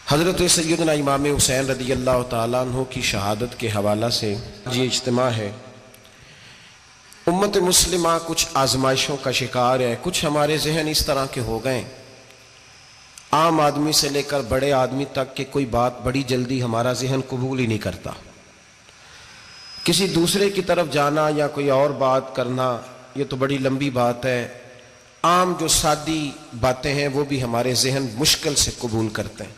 حضرت سیدنا امام حسین رضی اللہ تعالیٰ عنہ کی شہادت کے حوالہ سے یہ اجتماع ہے۔ امت مسلمہ کچھ آزمائشوں کا شکار ہے، کچھ ہمارے ذہن اس طرح کے ہو گئے، عام آدمی سے لے کر بڑے آدمی تک کہ کوئی بات بڑی جلدی ہمارا ذہن قبول ہی نہیں کرتا۔ کسی دوسرے کی طرف جانا یا کوئی اور بات کرنا یہ تو بڑی لمبی بات ہے، عام جو سادی باتیں ہیں وہ بھی ہمارے ذہن مشکل سے قبول کرتے ہیں،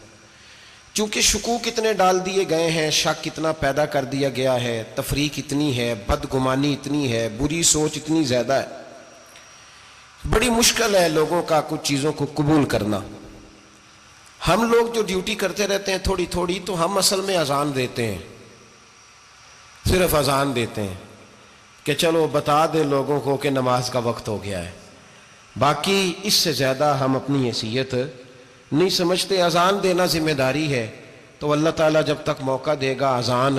چونکہ شکوک اتنے ڈال دیے گئے ہیں، شک اتنا پیدا کر دیا گیا ہے، تفریق اتنی ہے، بدگمانی اتنی ہے، بری سوچ اتنی زیادہ ہے، بڑی مشکل ہے لوگوں کا کچھ چیزوں کو قبول کرنا۔ ہم لوگ جو ڈیوٹی کرتے رہتے ہیں تھوڑی تھوڑی، تو ہم اصل میں اذان دیتے ہیں، صرف اذان دیتے ہیں کہ چلو بتا دے لوگوں کو کہ نماز کا وقت ہو گیا ہے، باقی اس سے زیادہ ہم اپنی حیثیت نہیں سمجھتے۔ اذان دینا ذمہ داری ہے، تو اللہ تعالیٰ جب تک موقع دے گا اذان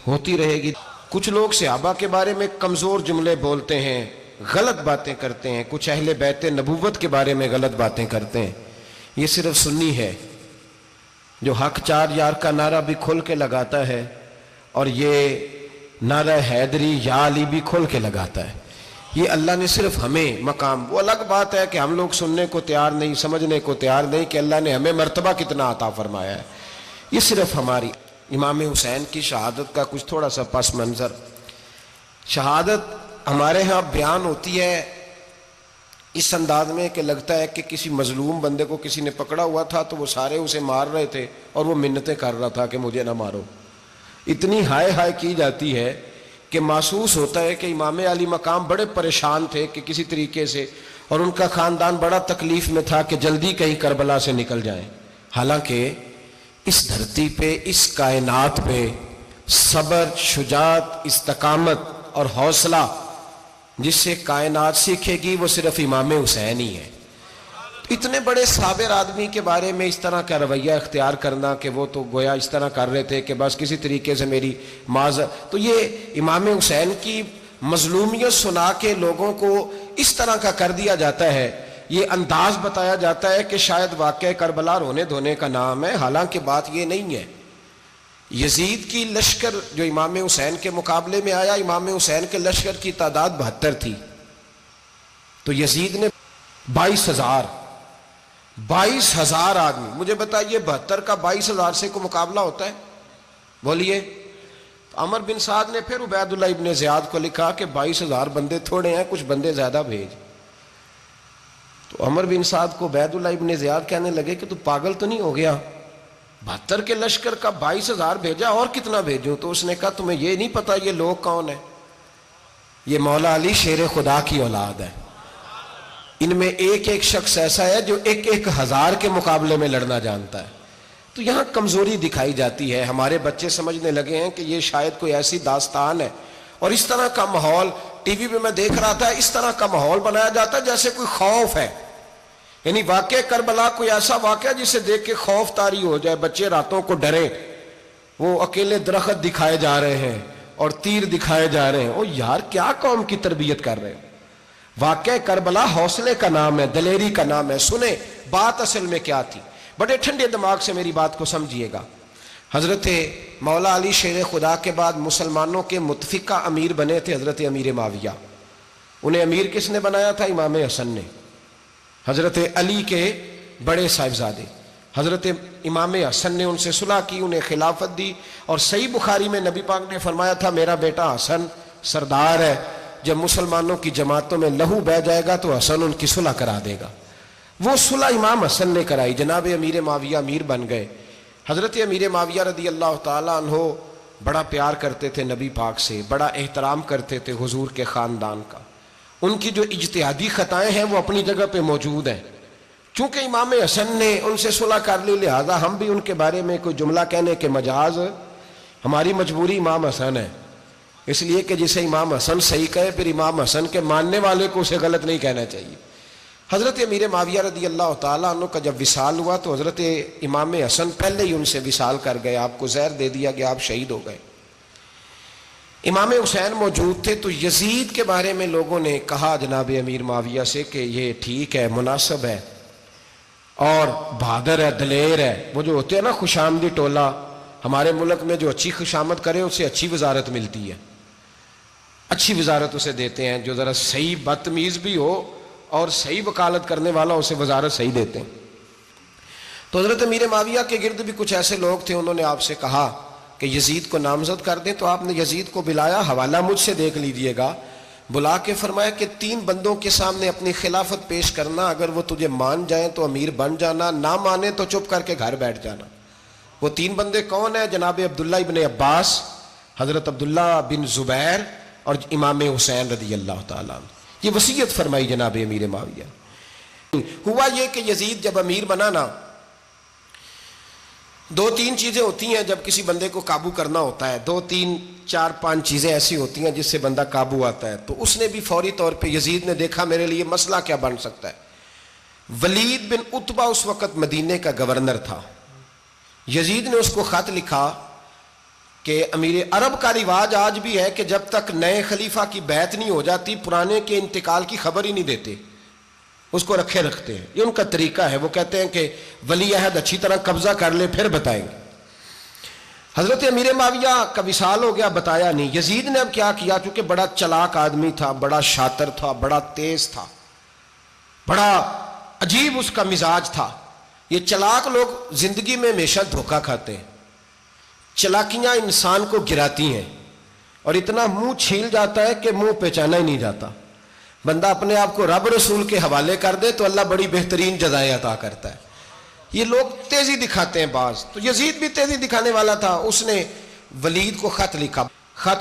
ہوتی رہے گی۔ کچھ لوگ صحابہ کے بارے میں کمزور جملے بولتے ہیں، غلط باتیں کرتے ہیں، کچھ اہل بیت نبوت کے بارے میں غلط باتیں کرتے ہیں، یہ صرف سنی ہے جو حق چار یار کا نعرہ بھی کھل کے لگاتا ہے اور یہ نعرہ حیدری یا علی بھی کھل کے لگاتا ہے۔ یہ اللہ نے صرف ہمیں مقام، وہ الگ بات ہے کہ ہم لوگ سننے کو تیار نہیں، سمجھنے کو تیار نہیں کہ اللہ نے ہمیں مرتبہ کتنا عطا فرمایا ہے، یہ صرف ہماری۔ امام حسین کی شہادت کا کچھ تھوڑا سا پس منظر۔ شہادت ہمارے ہاں بیان ہوتی ہے اس انداز میں کہ لگتا ہے کہ کسی مظلوم بندے کو کسی نے پکڑا ہوا تھا تو وہ سارے اسے مار رہے تھے اور وہ منتیں کر رہا تھا کہ مجھے نہ مارو، اتنی ہائے ہائے کی جاتی ہے کہ محسوس ہوتا ہے کہ امام علی مقام بڑے پریشان تھے کہ کسی طریقے سے، اور ان کا خاندان بڑا تکلیف میں تھا کہ جلدی کہیں کربلا سے نکل جائیں۔ حالانکہ اس دھرتی پہ، اس کائنات پہ صبر، شجاعت، استقامت اور حوصلہ جس سے کائنات سیکھے گی وہ صرف امام حسین ہی ہے۔ اتنے بڑے صابر آدمی کے بارے میں اس طرح کا رویہ اختیار کرنا کہ وہ تو گویا اس طرح کر رہے تھے کہ بس کسی طریقے سے میری تو یہ امام حسین کی مظلومیت سنا کے لوگوں کو اس طرح کا کر دیا جاتا ہے، یہ انداز بتایا جاتا ہے کہ شاید واقعہ کربلا رونے دھونے کا نام ہے، حالانکہ بات یہ نہیں ہے۔ یزید کی لشکر جو امام حسین کے مقابلے میں آیا، امام حسین کے لشکر کی تعداد 72 تھی، تو یزید نے 22,000 آدمی، مجھے بتائیے 72 کا 22,000 سے کو مقابلہ ہوتا ہے؟ بولیے۔ عمر بن سعد نے پھر عبید اللہ ابن زیاد کو لکھا کہ 22,000 بندے تھوڑے ہیں، کچھ بندے زیادہ بھیج۔ تو عمر بن سعد کو عبید اللہ ابن زیاد کہنے لگے کہ تو پاگل تو نہیں ہو گیا، 72 کے لشکر کا 22,000 بھیجا، اور کتنا بھیجوں؟ تو اس نے کہا تمہیں یہ نہیں پتا یہ لوگ کون ہیں؟ یہ مولا علی شیر خدا کی اولاد ہے، ان میں ایک ایک شخص ایسا ہے جو 1,000 کے مقابلے میں لڑنا جانتا ہے۔ تو یہاں کمزوری دکھائی جاتی ہے، ہمارے بچے سمجھنے لگے ہیں کہ یہ شاید کوئی ایسی داستان ہے، اور اس طرح کا ماحول ٹی وی پہ میں دیکھ رہا تھا، اس طرح کا ماحول بنایا جاتا ہے جیسے کوئی خوف ہے، یعنی واقع کربلا کوئی ایسا واقعہ جسے دیکھ کے خوف طاری ہو جائے، بچے راتوں کو ڈرے، وہ اکیلے درخت دکھائے جا رہے ہیں اور تیر دکھائے جا رہے ہیں۔ او یار کیا قوم کی تربیت کر رہے ہیں؟ واقعہ کربلا حوصلے کا نام ہے، دلیری کا نام ہے۔ سنیں بات اصل میں کیا تھی، بڑے ٹھنڈے دماغ سے میری بات کو سمجھیے گا۔ حضرت مولا علی شیر خدا کے بعد مسلمانوں کے متفقہ امیر بنے تھے حضرت امیر معاویہ۔ انہیں امیر کس نے بنایا تھا؟ امام حسن نے، حضرت علی کے بڑے صاحبزادے۔ حضرت امام حسن نے ان سے صلح کی، انہیں خلافت دی، اور صحیح بخاری میں نبی پاک نے فرمایا تھا میرا بیٹا حسن سردار ہے، جب مسلمانوں کی جماعتوں میں لہو بہہ جائے گا تو حسن ان کی صلح کرا دے گا۔ وہ صلح امام حسن نے کرائی، جناب امیر معاویہ امیر بن گئے۔ حضرت امیر معاویہ رضی اللہ تعالیٰ عنہ بڑا پیار کرتے تھے نبی پاک سے، بڑا احترام کرتے تھے حضور کے خاندان کا۔ ان کی جو اجتہادی خطائیں ہیں وہ اپنی جگہ پہ موجود ہیں، چونکہ امام حسن نے ان سے صلح کر لی، لہذا ہم بھی ان کے بارے میں کوئی جملہ کہنے کے مجاز، ہماری مجبوری امام حسن ہے، اس لیے کہ جسے امام حسن صحیح کہے پھر امام حسن کے ماننے والے کو اسے غلط نہیں کہنا چاہیے۔ حضرت امیر معاویہ رضی اللہ تعالیٰ عنہ کا جب وصال ہوا تو حضرت امام حسن پہلے ہی ان سے وصال کر گئے، آپ کو زہر دے دیا گیا، آپ شہید ہو گئے۔ امام حسین موجود تھے، تو یزید کے بارے میں لوگوں نے کہا جناب امیر معاویہ سے کہ یہ ٹھیک ہے، مناسب ہے، اور بہادر ہے، دلیر ہے. وہ جو ہوتے ہیں نا خوش آمدی ٹولہ، ہمارے ملک میں جو اچھی خوشامد کرے اسے اچھی وزارت ملتی ہے، اچھی وزارت اسے دیتے ہیں. جو ذرا صحیح بدتمیز بھی ہو اور صحیح وکالت کرنے والا اسے وزارت صحیح دیتے ہیں. تو حضرت امیر معاویہ کے گرد بھی کچھ ایسے لوگ تھے، انہوں نے آپ سے کہا کہ یزید کو نامزد کر دیں. تو آپ نے یزید کو بلایا، حوالہ مجھ سے دیکھ لیجئے گا. بلا کے فرمایا کہ 3 بندوں کے سامنے اپنی خلافت پیش کرنا، اگر وہ تجھے مان جائیں تو امیر بن جانا، نہ مانے تو چپ کر کے گھر بیٹھ جانا. وہ 3 بندے کون ہیں؟ جناب عبداللہ ابن عباس، حضرت عبداللہ بن زبیر اور امام حسین رضی اللہ تعالیٰ عنہ. یہ وصیت فرمائی جناب امیر معاویہ. ہوا یہ کہ یزید جب امیر بنا نا، 2-3 چیزیں ہوتی ہیں جب کسی بندے کو قابو کرنا ہوتا ہے، 2-3 4-5 چیزیں ایسی ہوتی ہیں جس سے بندہ قابو آتا ہے. تو اس نے بھی فوری طور پہ، یزید نے دیکھا میرے لیے مسئلہ کیا بن سکتا ہے. ولید بن عتبہ اس وقت مدینے کا گورنر تھا. یزید نے اس کو خط لکھا کہ امیر عرب کا رواج آج بھی ہے کہ جب تک نئے خلیفہ کی بیعت نہیں ہو جاتی پرانے کے انتقال کی خبر ہی نہیں دیتے، اس کو رکھے رکھتے ہیں. یہ ان کا طریقہ ہے. وہ کہتے ہیں کہ ولی عہد اچھی طرح قبضہ کر لے پھر بتائیں گے. حضرت امیر معاویہ کا وصال ہو گیا، بتایا نہیں. یزید نے اب کیا کیا، چونکہ بڑا چلاک آدمی تھا، بڑا شاطر تھا، بڑا تیز تھا، بڑا عجیب اس کا مزاج تھا. یہ چلاک لوگ زندگی میں ہمیشہ دھوکہ کھاتے ہیں. چلاکیاں انسان کو گراتی ہیں اور اتنا منہ چھیل جاتا ہے کہ منہ پہچانا ہی نہیں جاتا. بندہ اپنے آپ کو رب رسول کے حوالے کر دے تو اللہ بڑی بہترین جزائیں عطا کرتا ہے. یہ لوگ تیزی دکھاتے ہیں بعض. تو یزید بھی تیزی دکھانے والا تھا. اس نے ولید کو خط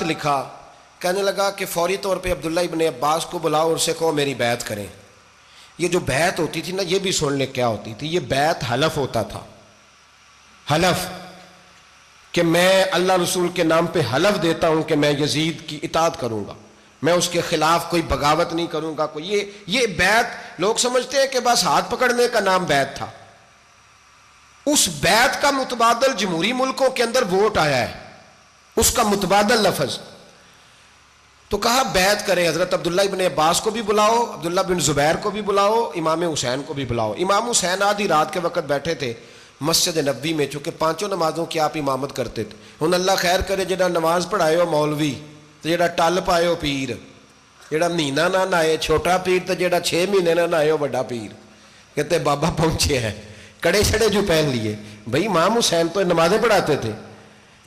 لکھا کہنے لگا کہ فوری طور پہ عبداللہ ابن عباس کو بلاؤ اور اسے کہو میری بیعت کریں. یہ جو بیعت ہوتی تھی نا، یہ بھی سن لے کیا ہوتی تھی. یہ بیعت حلف ہوتا تھا. حلف کہ میں اللہ رسول کے نام پہ حلف دیتا ہوں کہ میں یزید کی اطاعت کروں گا، میں اس کے خلاف کوئی بغاوت نہیں کروں گا. یہ بیعت لوگ سمجھتے ہیں کہ بس ہاتھ پکڑنے کا نام بیعت تھا. اس بیعت کا متبادل جمہوری ملکوں کے اندر ووٹ آیا ہے، اس کا متبادل لفظ. تو کہا بیعت کرے. حضرت عبداللہ ابن عباس کو بھی بلاؤ، عبداللہ بن زبیر کو بھی بلاؤ، امام حسین کو بھی بلاؤ. امام حسین آدھی رات کے وقت بیٹھے تھے مسجد نبوی میں، چونکہ 5 نمازوں کی آپ امامت کرتے تھے. ہن اللہ خیر کرے جڑا نماز پڑھائے ہو مولوی تو جڑا ٹل پائے ہو پیر، جڑا مہینہ نہ نہائے چھوٹا پیر تو جڑا 6 مہینے نہ نہائے ہو بڑا پیر. کہتے بابا پہنچے ہیں، کڑے چھڑے جو پہن لیے. بھائی امام حسین تو نمازیں پڑھاتے تھے،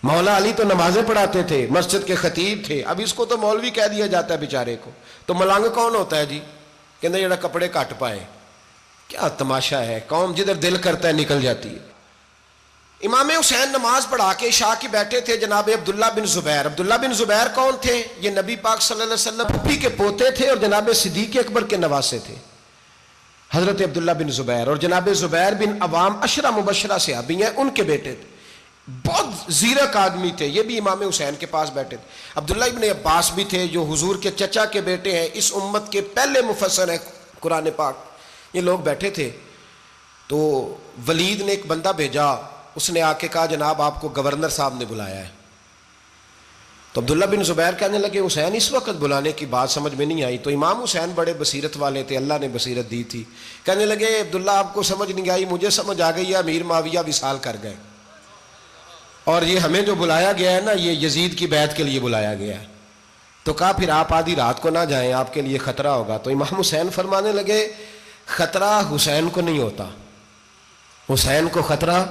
مولا علی تو نمازیں پڑھاتے تھے، مسجد کے خطیب تھے. اب اس کو تو مولوی کہہ دیا جاتا ہے بیچارے کو. تو ملنگ کون ہوتا ہے جی؟ کہتے جڑا کپڑے کٹ پائے. کیا تماشا ہے، قوم جدھر دل کرتا ہے نکل جاتی ہے. امام حسین نماز پڑھا کے عشاء کی بیٹھے تھے جناب عبداللہ بن زبیر. عبداللہ بن زبیر کون تھے؟ یہ نبی پاک صلی اللہ علیہ وسلم پھپھی کے پوتے تھے اور جناب صدیق اکبر کے نواسے تھے. حضرت عبداللہ بن زبیر اور جناب زبیر بن عوام عشرہ مبشرہ صحابی ہیں، ان کے بیٹے تھے. بہت زیرک آدمی تھے. یہ بھی امام حسین کے پاس بیٹھے تھے. عبداللہ ابن عباس بھی تھے جو حضور کے چچا کے بیٹے ہیں، اس امت کے پہلے مفسر ہیں قرآن پاک. یہ لوگ بیٹھے تھے. تو ولید نے ایک بندہ بھیجا، اس نے آ کے کہا جناب آپ کو گورنر صاحب نے بلایا ہے. تو عبداللہ بن زبیر کہنے لگے حسین اس وقت بلانے کی بات سمجھ میں نہیں آئی. تو امام حسین بڑے بصیرت والے تھے، اللہ نے بصیرت دی تھی. کہنے لگے عبداللہ آپ کو سمجھ نہیں آئی، مجھے سمجھ آ گئی ہے، امیر معاویہ وصال کر گئے اور یہ ہمیں جو بلایا گیا ہے نا، یہ یزید کی بیعت کے لیے بلایا گیا ہے. تو کہا پھر آپ آدھی رات کو نہ جائیں، آپ کے لیے خطرہ ہوگا. تو امام حسین فرمانے لگے خطرہ حسین کو نہیں ہوتا، حسین کو خطرہ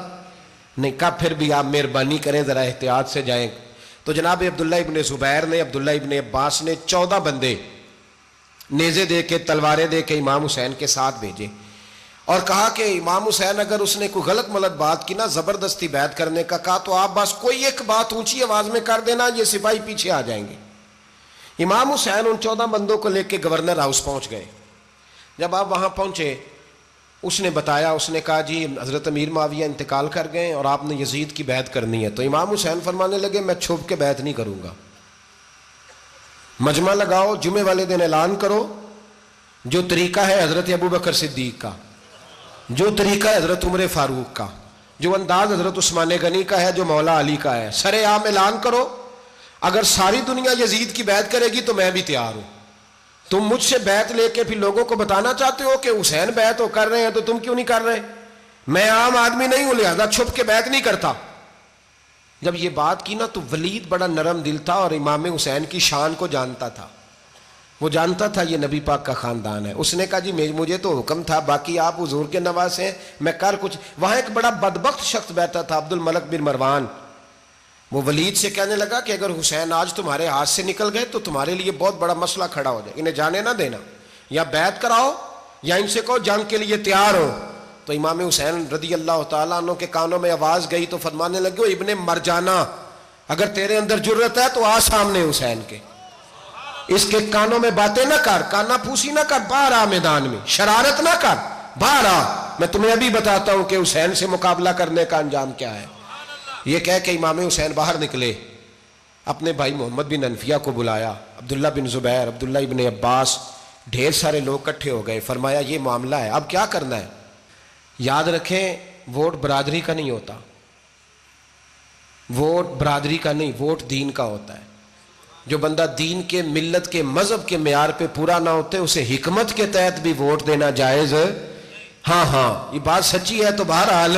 نہیں. کہا پھر بھی آپ مہربانی کریں ذرا احتیاط سے جائیں. تو جناب عبداللہ ابن زبیر نے، عبداللہ ابن عباس نے 14 بندے نیزے دے کے، تلواریں دے کے امام حسین کے ساتھ بھیجے اور کہا کہ امام حسین اگر اس نے کوئی غلط ملت بات کی نا، زبردستی بیعت کرنے کا کہا، تو آپ بس کوئی ایک بات اونچی آواز میں کر دینا، یہ سپاہی پیچھے آ جائیں گے. امام حسین ان 14 بندوں کو لے کے گورنر ہاؤس پہنچ گئے. جب آپ وہاں پہنچے اس نے بتایا، اس نے کہا جی حضرت امیر معاویہ انتقال کر گئے اور آپ نے یزید کی بیعت کرنی ہے. تو امام حسین فرمانے لگے میں چھپ کے بیعت نہیں کروں گا. مجمع لگاؤ، جمعے والے دن اعلان کرو. جو طریقہ ہے حضرت ابوبکر صدیق کا، جو طریقہ ہے حضرت عمر فاروق کا، جو انداز حضرت عثمان غنی کا ہے، جو مولا علی کا ہے، سر عام اعلان کرو. اگر ساری دنیا یزید کی بیعت کرے گی تو میں بھی تیار ہوں. تم مجھ سے بیعت لے کے پھر لوگوں کو بتانا چاہتے ہو کہ حسین بیعت کر رہے ہیں تو تم کیوں نہیں کر رہے؟ میں عام آدمی نہیں ہوں لہذا چھپ کے بیعت نہیں کرتا. جب یہ بات کی نا تو ولید بڑا نرم دل تھا اور امام حسین کی شان کو جانتا تھا. وہ جانتا تھا یہ نبی پاک کا خاندان ہے. اس نے کہا جی مجھے تو حکم تھا، باقی آپ حضور کے نواز ہیں، میں کر کچھ. وہاں ایک بڑا بدبخت شخص بیٹھا تھا، عبد الملک بن مروان. وہ ولید سے کہنے لگا کہ اگر حسین آج تمہارے ہاتھ سے نکل گئے تو تمہارے لیے بہت بڑا مسئلہ کھڑا ہو جائے، انہیں جانے نہ دینا، یا بیعت کراؤ یا ان سے کہو جنگ کے لیے تیار ہو. تو امام حسین رضی اللہ تعالیٰ عنہ کے کانوں میں آواز گئی تو فرمانے لگے ابن مرجانہ، اگر تیرے اندر جرت ہے تو آ سامنے حسین کے، اس کے کانوں میں باتیں نہ کر، کانا پھوسی نہ کر، باہر آ میدان میں، شرارت نہ کر، باہر آ، میں تمہیں ابھی بتاتا ہوں کہ حسین سے مقابلہ کرنے کا انجام کیا ہے. یہ کہہ کہ امام حسین باہر نکلے، اپنے بھائی محمد بن انفیہ کو بلایا، عبداللہ بن زبیر، عبداللہ ابن عباس، ڈھیر سارے لوگ اکٹھے ہو گئے. فرمایا یہ معاملہ ہے، اب کیا کرنا ہے. یاد رکھیں ووٹ برادری کا نہیں ہوتا، ووٹ برادری کا نہیں، ووٹ دین کا ہوتا ہے. جو بندہ دین کے، ملت کے، مذہب کے معیار پہ پورا نہ ہوتے اسے حکمت کے تحت بھی ووٹ دینا جائز. ہاں یہ بات سچی ہے تو بہرحال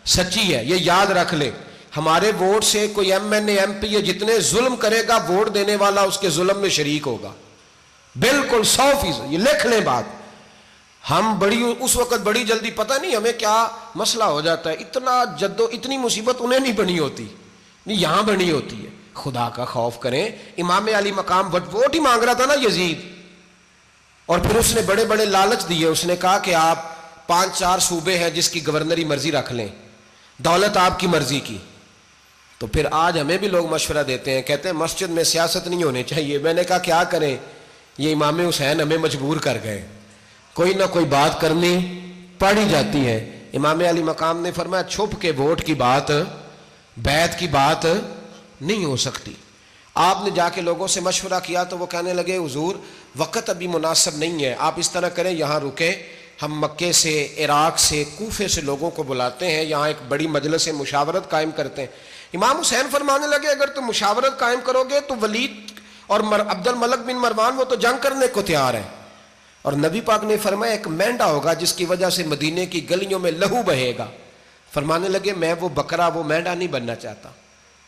سچی ہے، یہ یاد رکھ لے. ہمارے ووٹ سے کوئی ایم این اے، ایم پی اے جتنے ظلم کرے گا، ووٹ دینے والا اس کے ظلم میں شریک ہوگا، بالکل 100%. یہ لکھ لیں بات. ہم اس وقت بڑی جلدی، پتہ نہیں ہمیں کیا مسئلہ ہو جاتا ہے، اتنا اتنی مصیبت انہیں نہیں بنی ہوتی، نہیں یہاں بنی ہوتی ہے. خدا کا خوف کریں. امام علی مقام ووٹ ہی مانگ رہا تھا نا یزید، اور پھر اس نے بڑے بڑے لالچ دیے. اس نے کہا کہ آپ 5-4 صوبے ہیں جس کی گورنری مرضی رکھ لیں، دولت آپ کی مرضی کی. تو پھر آج ہمیں بھی لوگ مشورہ دیتے ہیں، کہتے ہیں مسجد میں سیاست نہیں ہونی چاہیے. میں نے کہا کیا کریں، یہ امام حسین ہمیں مجبور کر گئے، کوئی نہ کوئی بات کرنی پڑ ہی جاتی ہے. امام علی مقام نے فرمایا چھپ کے ووٹ کی بات، بیعت کی بات نہیں ہو سکتی. آپ نے جا کے لوگوں سے مشورہ کیا تو وہ کہنے لگے حضور وقت ابھی مناسب نہیں ہے، آپ اس طرح کریں یہاں رکیں، ہم مکے سے، عراق سے، کوفے سے لوگوں کو بلاتے ہیں، یہاں ایک بڑی مجلس مشاورت قائم کرتے ہیں. امام حسین فرمانے لگے اگر تم مشاورت قائم کرو گے تو ولید اور عبد الملک بن مروان وہ تو جنگ کرنے کو تیار ہے، اور نبی پاک نے فرمایا ایک مینڈا ہوگا جس کی وجہ سے مدینے کی گلیوں میں لہو بہے گا. فرمانے لگے میں وہ بکرا، وہ مینڈا نہیں بننا چاہتا.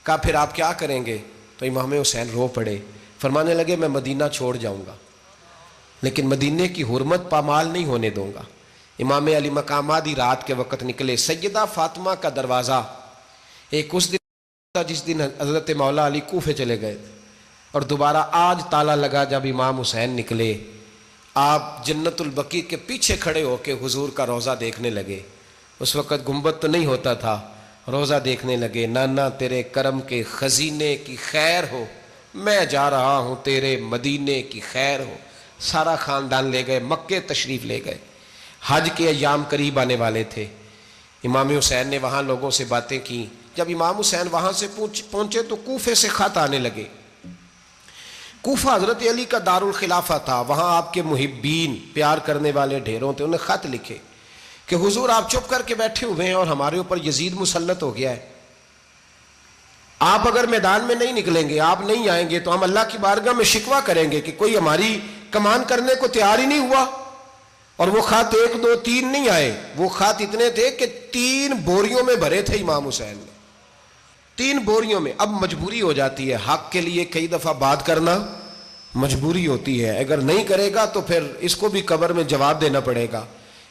کہا پھر آپ کیا کریں گے؟ تو امام حسین رو پڑے، فرمانے لگے میں مدینہ چھوڑ جاؤں گا لیکن مدینے کی حرمت پامال نہیں ہونے دوں گا. امام علی مقام آدھی رات کے وقت نکلے. سیدہ فاطمہ کا دروازہ ایک اس دن تھا جس دن حضرت مولا علی کوفے چلے گئے تھے، اور دوبارہ آج تالا لگا جب امام حسین نکلے. آپ جنت البقیع کے پیچھے کھڑے ہو کے حضور کا روضہ دیکھنے لگے. اس وقت گنبد تو نہیں ہوتا تھا، روضہ دیکھنے لگے. نانا تیرے کرم کے خزینے کی خیر ہو، میں جا رہا ہوں تیرے مدینے کی خیر ہو. سارا خاندان لے گئے، مکے تشریف لے گئے. حج کے ایام قریب آنے والے تھے. امام حسین نے وہاں لوگوں سے باتیں کی. جب امام حسین وہاں سے پہنچے تو کوفے سے خط آنے لگے. کوفہ حضرت علی کا دار الخلافہ تھا، وہاں آپ کے محبین، پیار کرنے والے ڈھیروں تھے. انہیں خط لکھے کہ حضور آپ چپ کر کے بیٹھے ہوئے ہیں اور ہمارے اوپر یزید مسلط ہو گیا ہے. آپ اگر میدان میں نہیں نکلیں گے، آپ نہیں آئیں گے تو ہم اللہ کی بارگاہ میں شکوہ کریں گے کہ کوئی ہماری کمان کرنے کو تیار ہی نہیں ہوا. اور وہ خط 1 2 3 نہیں آئے، وہ خط اتنے تھے کہ 3 بوریوں میں بھرے تھے امام حسین نے، 3 بوریوں میں. اب مجبوری ہو جاتی ہے، حق کے لیے کئی دفعہ بات کرنا مجبوری ہوتی ہے، اگر نہیں کرے گا تو پھر اس کو بھی قبر میں جواب دینا پڑے گا.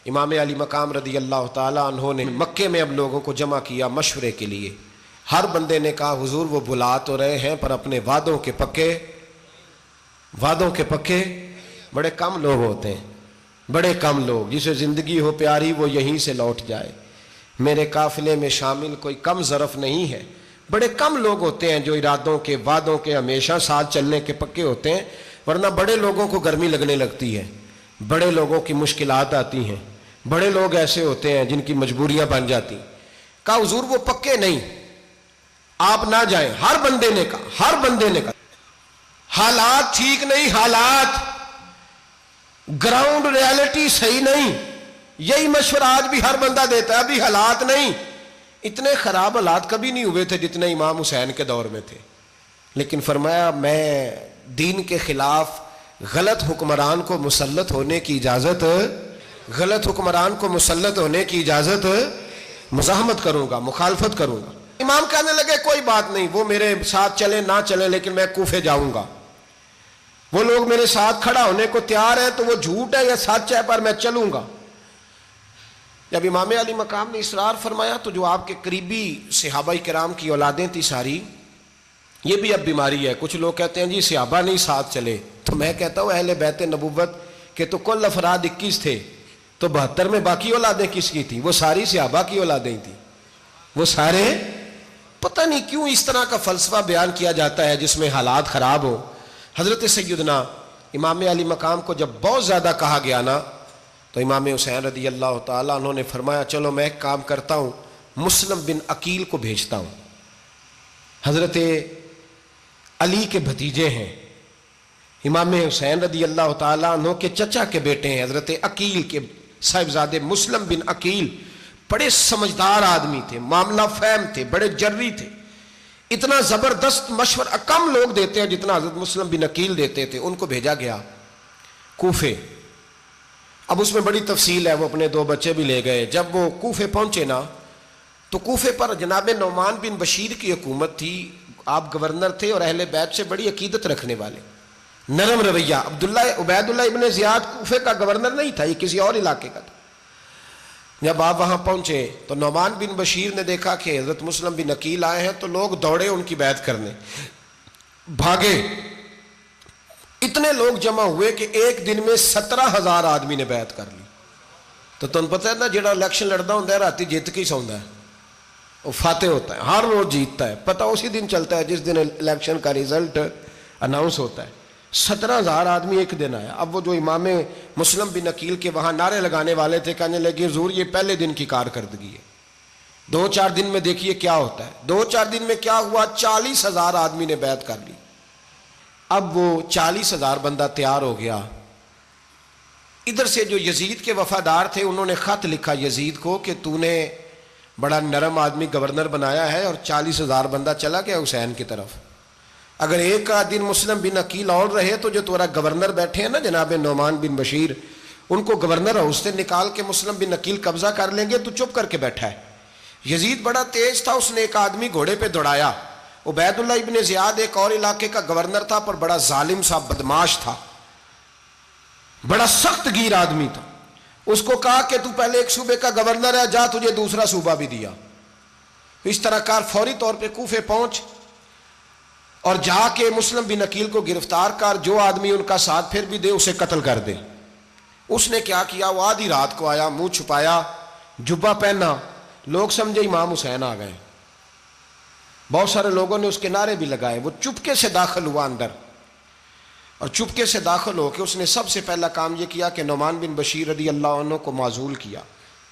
امام علی مقام رضی اللہ تعالیٰ عنہ نے مکے میں اب لوگوں کو جمع کیا مشورے کے لیے. ہر بندے نے کہا حضور وہ بلا تو رہے ہیں پر اپنے وعدوں کے پکے. بڑے کم لوگ ہوتے ہیں، بڑے کم لوگ، جسے زندگی ہو پیاری وہ یہیں سے لوٹ جائے. میرے قافلے میں شامل کوئی کم ظرف نہیں ہے. بڑے کم لوگ ہوتے ہیں جو ارادوں کے، وعدوں کے ہمیشہ ساتھ چلنے کے پکے ہوتے ہیں، ورنہ بڑے لوگوں کو گرمی لگنے لگتی ہے، بڑے لوگوں کی مشکلات آتی ہیں، بڑے لوگ ایسے ہوتے ہیں جن کی مجبوریاں بن جاتی. کہا حضور وہ پکے نہیں، آپ نہ جائیں. ہر بندے نے کہا حالات ٹھیک نہیں، حالات گراؤنڈ ریالٹی صحیح نہیں. یہی مشورہ آج بھی ہر بندہ دیتا ہے، ابھی حالات نہیں. اتنے خراب حالات کبھی نہیں ہوئے تھے جتنے امام حسین کے دور میں تھے. لیکن فرمایا میں دین کے خلاف غلط حکمران کو مسلط ہونے کی اجازت غلط حکمران کو مسلط ہونے کی اجازت مزاحمت کروں گا، مخالفت کروں گا۔ امام کہنے لگے کوئی بات نہیں، وہ میرے ساتھ چلے نہ چلے لیکن میں کوفے جاؤں گا، وہ لوگ میرے ساتھ کھڑا ہونے کو تیار ہے تو وہ جھوٹ ہے یا سچ ہے پر میں چلوں گا۔ جب امام علی مقام نے اصرار فرمایا تو جو آپ کے قریبی صحابہ کرام کی اولادیں تھی ساری، یہ بھی اب بیماری ہے، کچھ لوگ کہتے ہیں جی صحابہ نہیں ساتھ چلے، تو میں کہتا ہوں اہل بیت نبوت کے تو کل افراد 21 تھے، تو 72 میں باقی اولادیں کس کی تھیں؟ وہ ساری صحابہ کی اولادیں تھیں، وہ سارے، پتہ نہیں کیوں اس طرح کا فلسفہ بیان کیا جاتا ہے جس میں حالات خراب ہو۔ حضرت سیدنا امام علی مقام کو جب بہت زیادہ کہا گیا نا تو امام حسین رضی اللہ تعالیٰ انہوں نے فرمایا چلو میں ایک کام کرتا ہوں، مسلم بن عقیل کو بھیجتا ہوں، حضرت علی کے بھتیجے ہیں، امام حسین رضی اللہ تعالیٰ عنہ کے چچا کے بیٹے ہیں، حضرت عقیل کے صاحبزادے مسلم بن عقیل بڑے سمجھدار آدمی تھے، معاملہ فہم تھے، بڑے جری تھے، اتنا زبردست مشورہ کم لوگ دیتے ہیں جتنا حضرت مسلم بن عقیل دیتے تھے۔ ان کو بھیجا گیا کوفے۔ اب اس میں بڑی تفصیل ہے، وہ اپنے 2 بچے بھی لے گئے۔ جب وہ کوفے پہنچے نا تو کوفے پر جناب نعمان بن بشیر کی حکومت تھی، آپ گورنر تھے اور اہل بیت سے بڑی عقیدت رکھنے والے، نرم رویہ۔ عبید اللہ ابن زیاد کوفے کا گورنر نہیں تھا، یہ کسی اور علاقے کا تھا۔ جب آپ وہاں پہنچے تو نعمان بن بشیر نے دیکھا کہ حضرت مسلم بن عقیل آئے ہیں تو لوگ دوڑے ان کی بیعت کرنے، بھاگے، اتنے لوگ جمع ہوئے کہ ایک دن میں 17,000 آدمی نے بیعت کر لی۔ تو تم پتہ ہے نا جڑا الیکشن لڑتا ہوں راتی جیت کے سوندا ہے، وہ فاتح ہوتا ہے، ہر روز جیتتا ہے، پتہ اسی دن چلتا ہے جس دن الیکشن کا ریزلٹ اناؤنس ہوتا ہے۔ 17,000 آدمی ایک دن آیا۔ اب وہ جو امام مسلم بن عقیل کے وہاں نعرے لگانے والے تھے کہنے لگے حضور یہ پہلے دن کی کارکردگی ہے، 2-4 دن میں دیکھیے کیا ہوتا ہے۔ 2-4 دن میں کیا ہوا، 40,000 آدمی نے بیعت کر لی۔ اب وہ 40,000 بندہ تیار ہو گیا۔ ادھر سے جو یزید کے وفادار تھے انہوں نے خط لکھا یزید کو کہ تو نے بڑا نرم آدمی گورنر بنایا ہے اور 40,000 بندہ چلا گیا حسین کی طرف، اگر ایک دن مسلم بن عقیل اور رہے تو جو تمہارا گورنر بیٹھے ہیں نا جناب نعمان بن بشیر، ان کو گورنر ہاؤس سے نکال کے مسلم بن عقیل قبضہ کر لیں گے، تو چپ کر کے بیٹھا ہے۔ یزید بڑا تیز تھا، اس نے ایک آدمی گھوڑے پہ دوڑایا۔ عبید اللہ ابن زیاد ایک اور علاقے کا گورنر تھا پر بڑا ظالم سا بدماش تھا، بڑا سخت گیر آدمی تھا۔ اس کو کہا کہ تو پہلے ایک صوبے کا گورنر ہے، جا تجھے دوسرا صوبہ بھی دیا۔ اس طرح کار فوری طور پہ کوفے پہنچ اور جا کے مسلم بن عقیل کو گرفتار کر، جو آدمی ان کا ساتھ پھر بھی دے اسے قتل کر دے۔ اس نے کیا کیا، وہ آدھی رات کو آیا، منہ چھپایا، جبہ پہنا، لوگ سمجھے امام حسین آ گئے۔ بہت سارے لوگوں نے اس کے نعرے بھی لگائے۔ وہ چپکے سے داخل ہوا اندر، اور چپکے سے داخل ہو کے اس نے سب سے پہلا کام یہ کیا کہ نعمان بن بشیر رضی اللہ عنہ کو معزول کیا،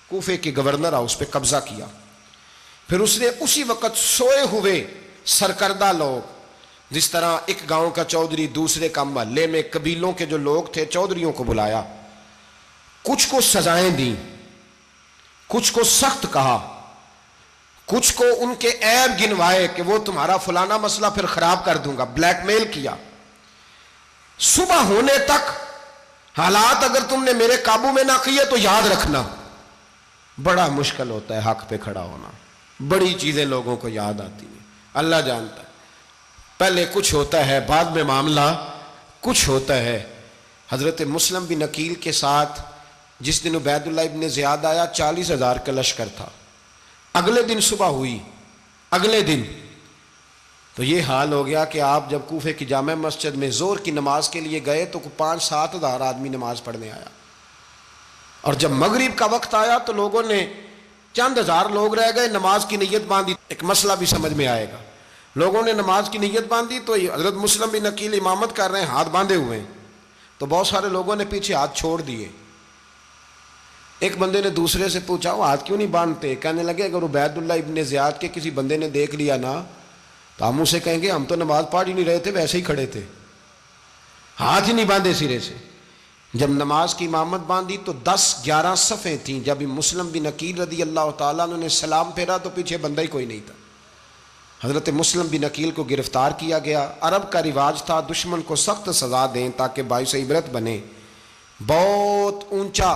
کوفے کے گورنر ہاؤس پہ قبضہ کیا۔ پھر اس نے اسی وقت سوئے ہوئے سرکردہ لوگ، جس طرح ایک گاؤں کا چودھری دوسرے کا محلے میں قبیلوں کے جو لوگ تھے چودھریوں کو بلایا، کچھ کو سزائیں دیں، کچھ کو سخت کہا، کچھ کو ان کے عیب گنوائے کہ وہ تمہارا فلانا مسئلہ پھر خراب کر دوں گا، بلیک میل کیا۔ صبح ہونے تک حالات اگر تم نے میرے قابو میں نہ کیے تو یاد رکھنا بڑا مشکل ہوتا ہے حق پہ کھڑا ہونا، بڑی چیزیں لوگوں کو یاد آتی ہیں، اللہ جانتا ہے۔ پہلے کچھ ہوتا ہے، بعد میں معاملہ کچھ ہوتا ہے۔ حضرت مسلم بن عقیل کے ساتھ جس دن عبید اللہ ابن زیاد آیا 40,000 کا لشکر تھا۔ اگلے دن صبح ہوئی، اگلے دن تو یہ حال ہو گیا کہ آپ جب کوفے کی جامع مسجد میں زور کی نماز کے لیے گئے تو 5-7 ہزار آدمی نماز پڑھنے آیا، اور جب مغرب کا وقت آیا تو لوگوں نے چند ہزار لوگ رہ گئے، نماز کی نیت باندھی۔ ایک مسئلہ بھی سمجھ میں آئے گا، لوگوں نے نماز کی نیت باندھی تو حضرت مسلم بن عقیل امامت کر رہے ہیں، ہاتھ باندھے ہوئے ہیں، تو بہت سارے لوگوں نے پیچھے ہاتھ چھوڑ دیے۔ ایک بندے نے دوسرے سے پوچھا وہ ہاتھ کیوں نہیں باندھتے؟ کہنے لگے اگر عبید اللہ ابن زیاد کے کسی بندے نے دیکھ لیا نا تو ہم اسے کہیں گے ہم تو نماز پڑھ ہی نہیں رہے تھے، ویسے ہی کھڑے تھے، ہاتھ ہی نہیں باندھے سرے سے۔ جب نماز کی امامت باندھی تو 10-11 صفیں تھیں۔ جب مسلم بن عقیل رضی اللہ تعالیٰ عنہ نے سلام پھیرا تو پیچھے بندہ ہی کوئی نہیں تھا۔ حضرت مسلم بن عقیل کو گرفتار کیا گیا۔ عرب کا رواج تھا دشمن کو سخت سزا دیں تاکہ باعث عبرت بنے۔ بہت اونچا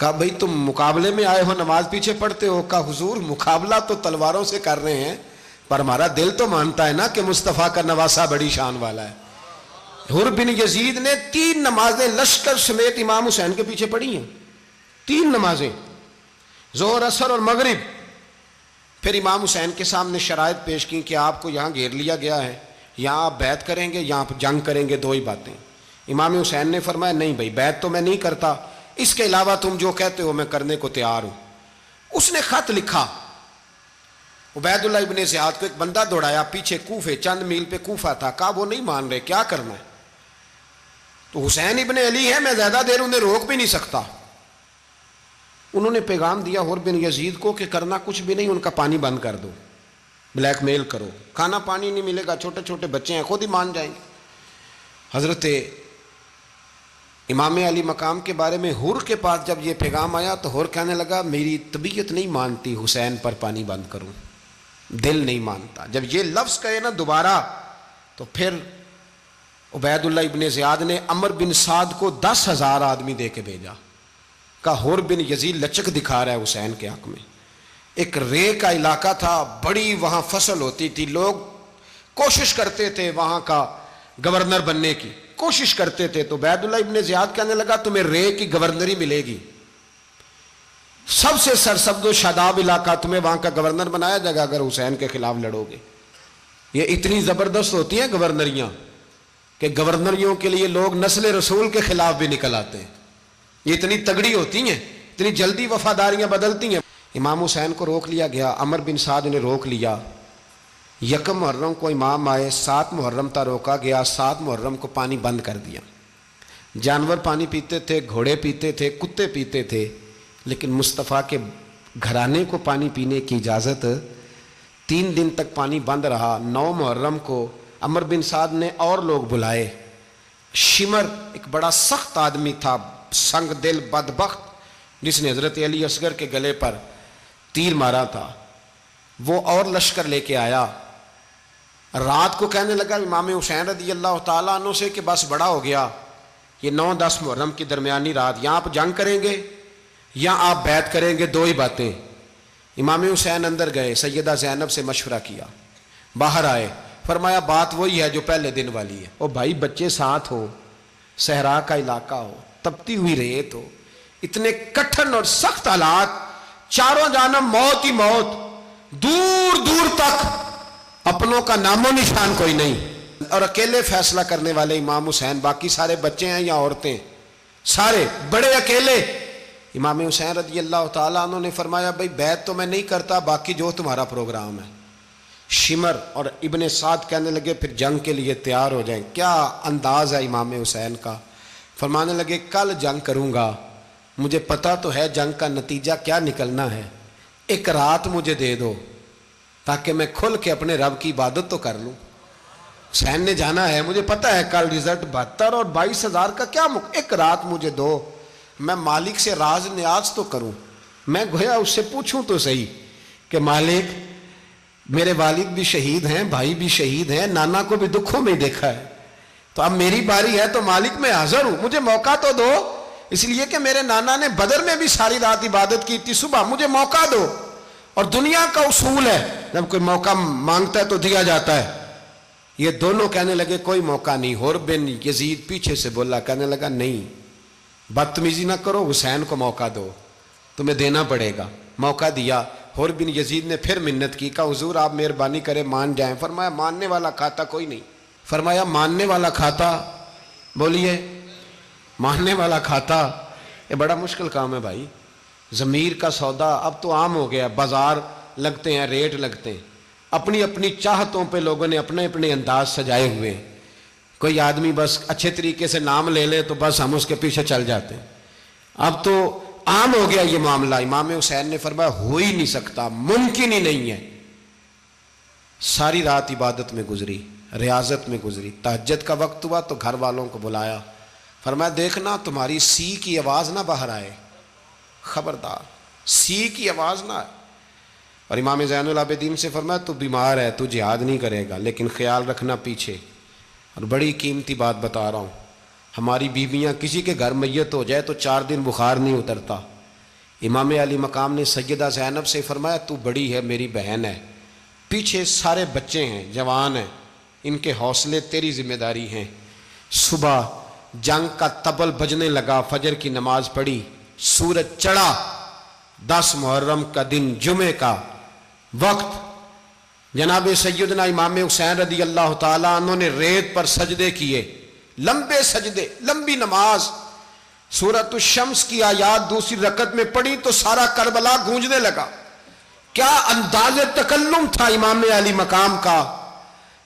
کہا بھئی تم مقابلے میں آئے ہو نماز پیچھے پڑھتے ہو؟ کہا حضور مقابلہ تو تلواروں سے کر رہے ہیں پر ہمارا دل تو مانتا ہے نا کہ مصطفیٰ کا نواسہ بڑی شان والا ہے۔ حر بن یزید نے 3 نمازیں لشکر سمیت امام حسین کے پیچھے پڑھی ہیں، 3 نمازیں، ظہر عصر اور مغرب۔ پھر امام حسین کے سامنے شرائط پیش کی کہ آپ کو یہاں گھیر لیا گیا ہے، یہاں آپ بیعت کریں گے، یہاں جنگ کریں گے، 2 ہی باتیں۔ امام حسین نے فرمایا نہیں بھائی بیعت تو میں نہیں کرتا، اس کے علاوہ تم جو کہتے ہو میں کرنے کو تیار ہوں۔ اس نے خط لکھا، عبید اللہ ابن زیاد کو ایک بندہ دوڑایا پیچھے کوفے، چند میل پہ کوفہ تھا، کہا وہ نہیں مان رہے، کیا کرنا ہے؟ تو حسین ابن علی ہے، میں زیادہ دیر انہیں روک بھی نہیں سکتا۔ انہوں نے پیغام دیا حر بن یزید کو کہ کرنا کچھ بھی نہیں، ان کا پانی بند کر دو، بلیک میل کرو، کھانا پانی نہیں ملے گا، چھوٹے چھوٹے بچے ہیں، خود ہی مان جائیں گے۔ حضرت امام علی مقام کے بارے میں حر کے پاس جب یہ پیغام آیا تو حر کہنے لگا میری طبیعت نہیں مانتی حسین پر پانی بند کروں، دل نہیں مانتا۔ جب یہ لفظ کہے نا دوبارہ تو پھر عبید اللہ ابن زیاد نے عمر بن سعد کو 10,000 آدمی دے کے بھیجا، کہا حر بن یزید لچک دکھا رہا ہے حسین کے حق میں۔ ایک رے کا علاقہ تھا، بڑی وہاں فصل ہوتی تھی، لوگ کوشش کرتے تھے وہاں کا گورنر بننے کی، کوشش کرتے تھے۔ تو عبید اللہ ابن زیاد کہنے لگا تمہیں رے کی گورنری ملے گی، سب سے سرسبز و شاداب علاقہ، تمہیں وہاں کا گورنر بنایا جائے گا اگر حسین کے خلاف لڑو گے۔ یہ اتنی زبردست ہوتی ہیں گورنریاں کہ گورنریوں کے لیے لوگ نسل رسول کے خلاف بھی نکل آتے ہیں، یہ اتنی تگڑی ہوتی ہیں، اتنی جلدی وفاداریاں بدلتی ہیں۔ امام حسین کو روک لیا گیا، عمر بن سعد نے روک لیا۔ 1 محرم کو امام آئے، 7 محرم تا روکا گیا، 7 محرم کو پانی بند کر دیا۔ جانور پانی پیتے تھے، گھوڑے پیتے تھے، کتے پیتے تھے، لیکن مصطفیٰ کے گھرانے کو پانی پینے کی اجازت، 3 دن تک پانی بند رہا۔ 9 محرم کو عمر بن سعد نے اور لوگ بلائے۔ شمر ایک بڑا سخت آدمی تھا، سنگ دل بدبخت، جس نے حضرت علی اصغر کے گلے پر تیر مارا تھا، وہ اور لشکر لے کے آیا۔ رات کو کہنے لگا امام حسین رضی اللہ تعالیٰ عنہ سے کہ بس بڑا ہو گیا، یہ 9-10 محرم کی درمیانی رات، یہاں آپ جنگ کریں گے یا آپ بیعت کریں گے، 2 ہی باتیں۔ امام حسین اندر گئے، سیدہ زینب سے مشورہ کیا، باہر آئے، فرمایا بات وہی ہے جو پہلے دن والی ہے۔ او بھائی بچے ساتھ ہو، صحرا کا علاقہ ہو، تپتی ہوئی ریت ہو، اتنے کٹھن اور سخت حالات، چاروں جانب موت ہی موت، دور دور تک اپنوں کا نام و نشان کوئی نہیں، اور اکیلے فیصلہ کرنے والے امام حسین، باقی سارے بچے ہیں یا عورتیں، سارے بڑے اکیلے۔ امام حسین رضی اللہ تعالیٰ عنہ نے فرمایا بھائی بیعت تو میں نہیں کرتا، باقی جو تمہارا پروگرام ہے۔ شمر اور ابن سعد کہنے لگے پھر جنگ کے لیے تیار ہو جائیں۔ کیا انداز ہے امام حسین کا، فرمانے لگے کل جنگ کروں گا، مجھے پتا تو ہے جنگ کا نتیجہ کیا نکلنا ہے، 1 رات مجھے دے دو تاکہ میں کھل کے اپنے رب کی عبادت تو کر لوں۔ حسین نے جانا ہے، مجھے پتا ہے کل رزلٹ 72 اور 22,000 کا کیا 1 رات مجھے دو، میں مالک سے راز نیاز تو کروں، میں گویا اس سے پوچھوں تو صحیح کہ مالک میرے والد بھی شہید ہیں، بھائی بھی شہید ہیں، نانا کو بھی دکھوں میں دیکھا ہے، تو اب میری باری ہے تو مالک میں حاضر ہوں، مجھے موقع تو دو، اس لیے کہ میرے نانا نے بدر میں بھی ساری رات عبادت کی تھی، صبح مجھے موقع دو۔ اور دنیا کا اصول ہے جب کوئی موقع مانگتا ہے تو دیا جاتا ہے۔ یہ دونوں کہنے لگے کوئی موقع نہیں۔ حر بن یزید پیچھے سے بولا، کہنے لگا نہیں بدتمیزی نہ کرو، حسین کو موقع دو، تمہیں دینا پڑے گا۔ موقع دیا۔ حر بن یزید نے پھر منت کی، کہا حضور آپ مہربانی کریں مان جائیں۔ فرمایا ماننے والا کھاتا کوئی نہیں۔ فرمایا ماننے والا کھاتا، بولیے ماننے والا کھاتا، یہ بڑا مشکل کام ہے بھائی۔ ضمیر کا سودا اب تو عام ہو گیا، بازار لگتے ہیں، ریٹ لگتے ہیں، اپنی اپنی چاہتوں پہ لوگوں نے اپنے اپنے انداز سجائے ہوئے ہیں۔ کوئی آدمی بس اچھے طریقے سے نام لے لے تو بس ہم اس کے پیچھے چل جاتے ہیں، اب تو عام ہو گیا یہ معاملہ۔ امام حسین نے فرمایا ہو ہی نہیں سکتا، ممکن ہی نہیں ہے۔ ساری رات عبادت میں گزری، ریاضت میں گزری، تہجد کا وقت ہوا تو گھر والوں کو بلایا، فرمایا دیکھنا تمہاری سی کی آواز نہ باہر آئے، خبردار سی کی آواز نہ آئے۔ اور امام زین العابدین سے فرمایا تو بیمار ہے، تو جہاد نہیں کرے گا، لیکن خیال رکھنا پیچھے۔ اور بڑی قیمتی بات بتا رہا ہوں، ہماری بیویاں کسی کے گھر میت ہو جائے تو 4 دن بخار نہیں اترتا، امام علی مقام نے سیدہ زینب سے فرمایا تو بڑی ہے، میری بہن ہے، پیچھے سارے بچے ہیں، جوان ہیں، ان کے حوصلے تیری ذمہ داری ہیں۔ صبح جنگ کا طبل بجنے لگا، فجر کی نماز پڑھی، سورج چڑھا، 10 محرم کا دن، جمعے کا وقت، جناب سیدنا امام حسین رضی اللہ تعالیٰ عنہ نے ریت پر سجدے کیے، لمبے سجدے، لمبی نماز، سورۃ الشمس کی آیات دوسری رکعت میں پڑھی تو سارا کربلا گونجنے لگا۔ کیا انداز تکلم تھا امام علی مقام کا۔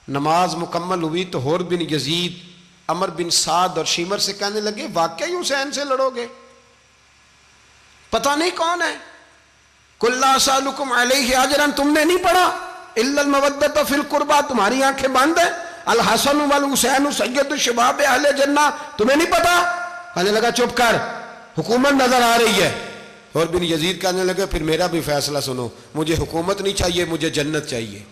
نماز مکمل ہوئی تو حور بن یزید، عمر بن سعد اور شیمر سے کہنے لگے واقعی حسین سے لڑو گے؟ پتہ نہیں کون ہے۔ قُلْ لَا أَسْأَلُكُمْ عَلَيْهِ أَجْرًا، تم نے نہیں پڑھا إِلَّا الْمَوَدَّةَ فِي الْقُرْبَى، تمہاری آنکھیں بند ہیں، الحسن والحسین سید الشباب اہل جنہ، تمہیں نہیں پتا؟ کہنے لگا چپ کر، حکومت نظر آ رہی ہے۔ اور بن یزید کہنے لگے پھر میرا بھی فیصلہ سنو، مجھے حکومت نہیں چاہیے، مجھے جنت چاہیے۔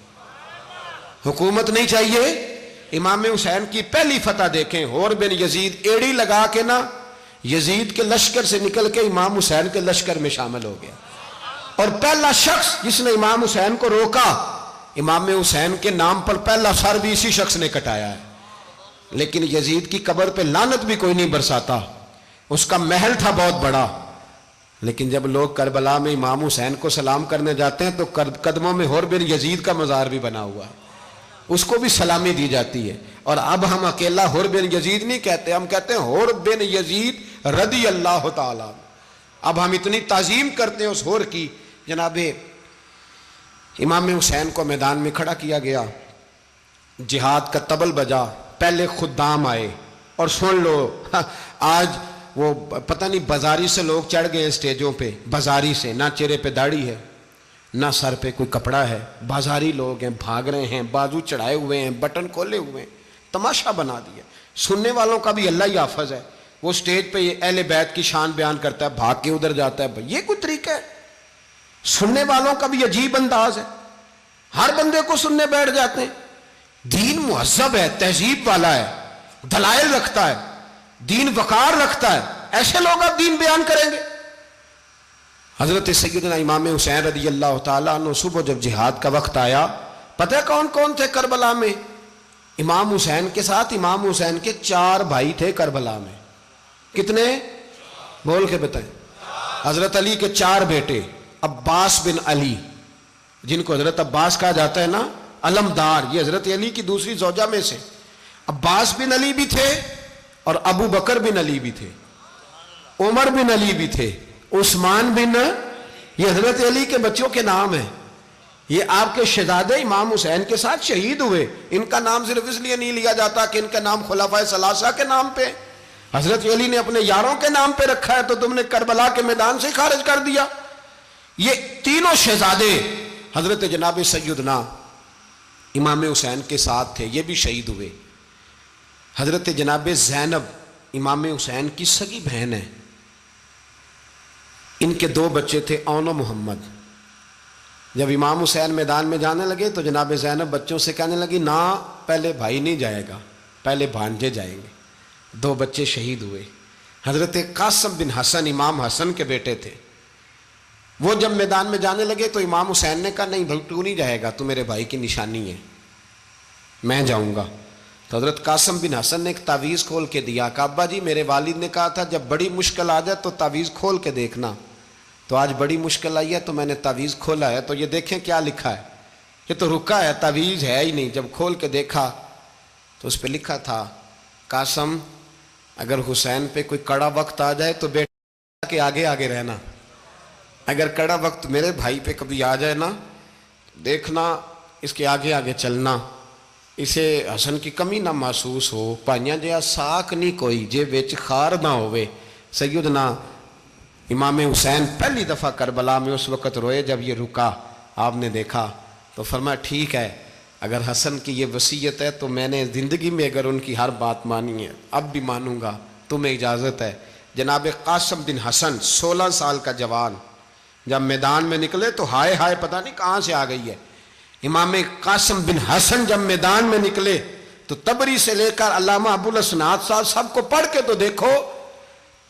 حکومت نہیں چاہیے۔ امام حسین کی پہلی فتح دیکھیں، اور بن یزید ایڑی لگا کے نا یزید کے لشکر سے نکل کے امام حسین کے لشکر میں شامل ہو گیا، اور پہلا شخص جس نے امام حسین کو روکا، امام حسین کے نام پر پہلا سر بھی اسی شخص نے کٹایا ہے۔ لیکن یزید کی قبر پہ لعنت بھی کوئی نہیں برساتا، اس کا محل تھا بہت بڑا، لیکن جب لوگ کربلا میں امام حسین کو سلام کرنے جاتے ہیں تو قدموں میں حور بن یزید کا مزار بھی بنا ہوا ہے، اس کو بھی سلامی دی جاتی ہے۔ اور اب ہم اکیلا حور بن یزید نہیں کہتے، ہم کہتے ہیں حور بن یزید رضی اللہ تعالیٰ۔ اب ہم اتنی تعظیم کرتے ہیں اس حور کی۔ جناب امام حسین کو میدان میں کھڑا کیا گیا، جہاد کا طبل بجا، پہلے خدام آئے، اور سن لو آج وہ پتہ نہیں بازاری سے لوگ چڑھ گئے اسٹیجوں پہ، بازاری سے، نہ چہرے پہ داڑھی ہے، نہ سر پہ کوئی کپڑا ہے، بازاری لوگ ہیں، بھاگ رہے ہیں، بازو چڑھائے ہوئے ہیں، بٹن کھولے ہوئے ہیں، تماشا بنا دیا۔ سننے والوں کا بھی اللہ ہی حافظ ہے، وہ سٹیج پہ اہل بیت کی شان بیان کرتا ہے، بھاگ کے ادھر جاتا ہے، یہ کوئی طریقہ ہے؟ سننے والوں کا بھی عجیب انداز ہے، ہر بندے کو سننے بیٹھ جاتے ہیں۔ دین مہذب ہے، تہذیب والا ہے، دلائل رکھتا ہے، دین وقار رکھتا ہے، ایسے لوگ اب دین بیان کریں گے؟ حضرت سیدنا امام حسین رضی اللہ تعالیٰ عنہ صبح جب جہاد کا وقت آیا، پتہ ہے کون کون تھے کربلا میں؟ امام حسین کے ساتھ امام حسین کے 4 بھائی تھے کربلا میں۔ کتنے؟ بول کے بتائیں۔ حضرت علی کے 4 بیٹے، عباس بن علی، جن کو حضرت عباس کہا جاتا ہے نا، علمدار، یہ حضرت علی کی دوسری زوجہ میں سے۔ عباس بن علی بھی تھے، اور ابو بکر بن علی بھی تھے، عمر بن علی بھی تھے، عثمان بن، یہ حضرت علی کے بچوں کے نام ہیں۔ یہ آپ کے شہزادے امام حسین کے ساتھ شہید ہوئے، ان کا نام صرف اس لیے نہیں لیا جاتا کہ ان کا نام خلفائے ثلاثہ کے نام پہ، حضرت علی نے اپنے یاروں کے نام پہ رکھا ہے، تو تم نے کربلا کے میدان سے خارج کر دیا۔ یہ تینوں شہزادے حضرت جناب سیدنا امام حسین کے ساتھ تھے، یہ بھی شہید ہوئے۔ حضرت جناب زینب امام حسین کی سگی بہن ہے، ان کے 2 بچے تھے، اون و محمد۔ جب امام حسین میدان میں جانے لگے تو جناب زینب بچوں سے کہنے لگی نہ، پہلے بھائی نہیں جائے گا، پہلے بھانجے جائیں گے۔ 2 بچے شہید ہوئے۔ حضرت قاسم بن حسن امام حسن کے بیٹے تھے، وہ جب میدان میں جانے لگے تو امام حسین نے کہا نہیں بھائی تو نہیں جائے گا، تو میرے بھائی کی نشانی ہے، میں جاؤں گا۔ تو حضرت قاسم بن حسن نے ایک تعویذ کھول کے دیا کہ ابا جی میرے والد نے کہا تھا جب بڑی مشکل آ جائے تو تعویذ کھول کے دیکھنا، تو آج بڑی مشکل آئی ہے تو میں نے تعویذ کھولا ہے، تو یہ دیکھیں کیا لکھا ہے، یہ تو رکا ہے، تعویذ ہے ہی نہیں۔ جب کھول کے دیکھا تو اس پہ لکھا تھا قاسم اگر حسین پہ کوئی کڑا وقت آ جائے تو بیٹا کے آگے آگے رہنا، اگر کڑا وقت میرے بھائی پہ کبھی آ جائے نا دیکھنا اس کے آگے آگے چلنا، اسے حسن کی کمی نہ محسوس ہو، پائیاں جہا ساک نہیں کوئی جے وچ خار نہ ہوئے۔ سیدنا امام حسین پہلی دفعہ کربلا میں اس وقت روئے جب یہ رکا، آپ نے دیکھا تو فرمایا ٹھیک ہے، اگر حسن کی یہ وصیت ہے تو میں نے زندگی میں اگر ان کی ہر بات مانی ہے اب بھی مانوں گا، تمہیں اجازت ہے۔ جناب قاسم بن حسن 16 سال کا جوان جب میدان میں نکلے تو ہائے ہائے پتہ نہیں کہاں سے آ گئی ہے۔ امام قاسم بن حسن جب میدان میں نکلے تو تبری سے لے کر علامہ ابو الاسناد صاحب سب کو پڑھ کے تو دیکھو،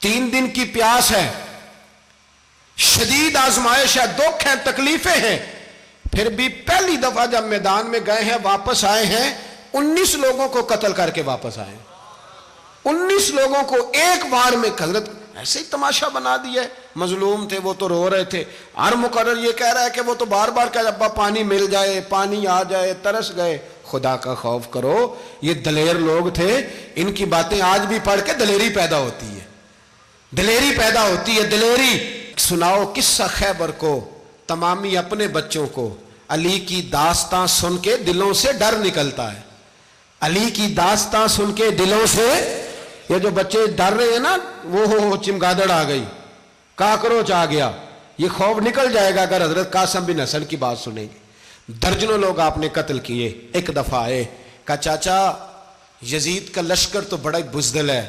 3 دن کی پیاس ہے، شدید آزمائش ہے، دکھ ہیں، تکلیفیں ہیں، پھر بھی پہلی دفعہ جب میدان میں گئے ہیں واپس آئے ہیں 19 لوگوں کو قتل کر کے واپس آئے ہیں۔ 19 لوگوں کو ایک بار میں حضرت ایسے ہی تماشا بنا دیا ہے۔ مظلوم تھے وہ تو رو رہے تھے، ہر مقرر یہ کہہ رہا ہے کہ وہ تو بار بار کہ ابا پانی مل جائے، پانی آ جائے، ترس گئے۔ خدا کا خوف کرو، یہ دلیر لوگ تھے، ان کی باتیں آج بھی پڑھ کے دلیری پیدا ہوتی ہے، دلیری پیدا ہوتی ہے، دلیری۔ سناؤ قصہ خیبر کو، تمامی اپنے بچوں کو علی کی داستاں سن کے دلوں سے ڈر نکلتا ہے، علی کی داستاں سن کے دلوں سے۔ یہ جو بچے ڈر رہے ہیں نا، وہ چمگادڑ آ گئی، کاکروچ آ گیا، یہ خوف نکل جائے گا اگر حضرت قاسم بن حسن کی بات سنیں گے۔ درجنوں لوگ آپ نے قتل کیے۔ ایک دفعہ آئے، کہا چاچا یزید کا لشکر تو بڑا بزدل ہے،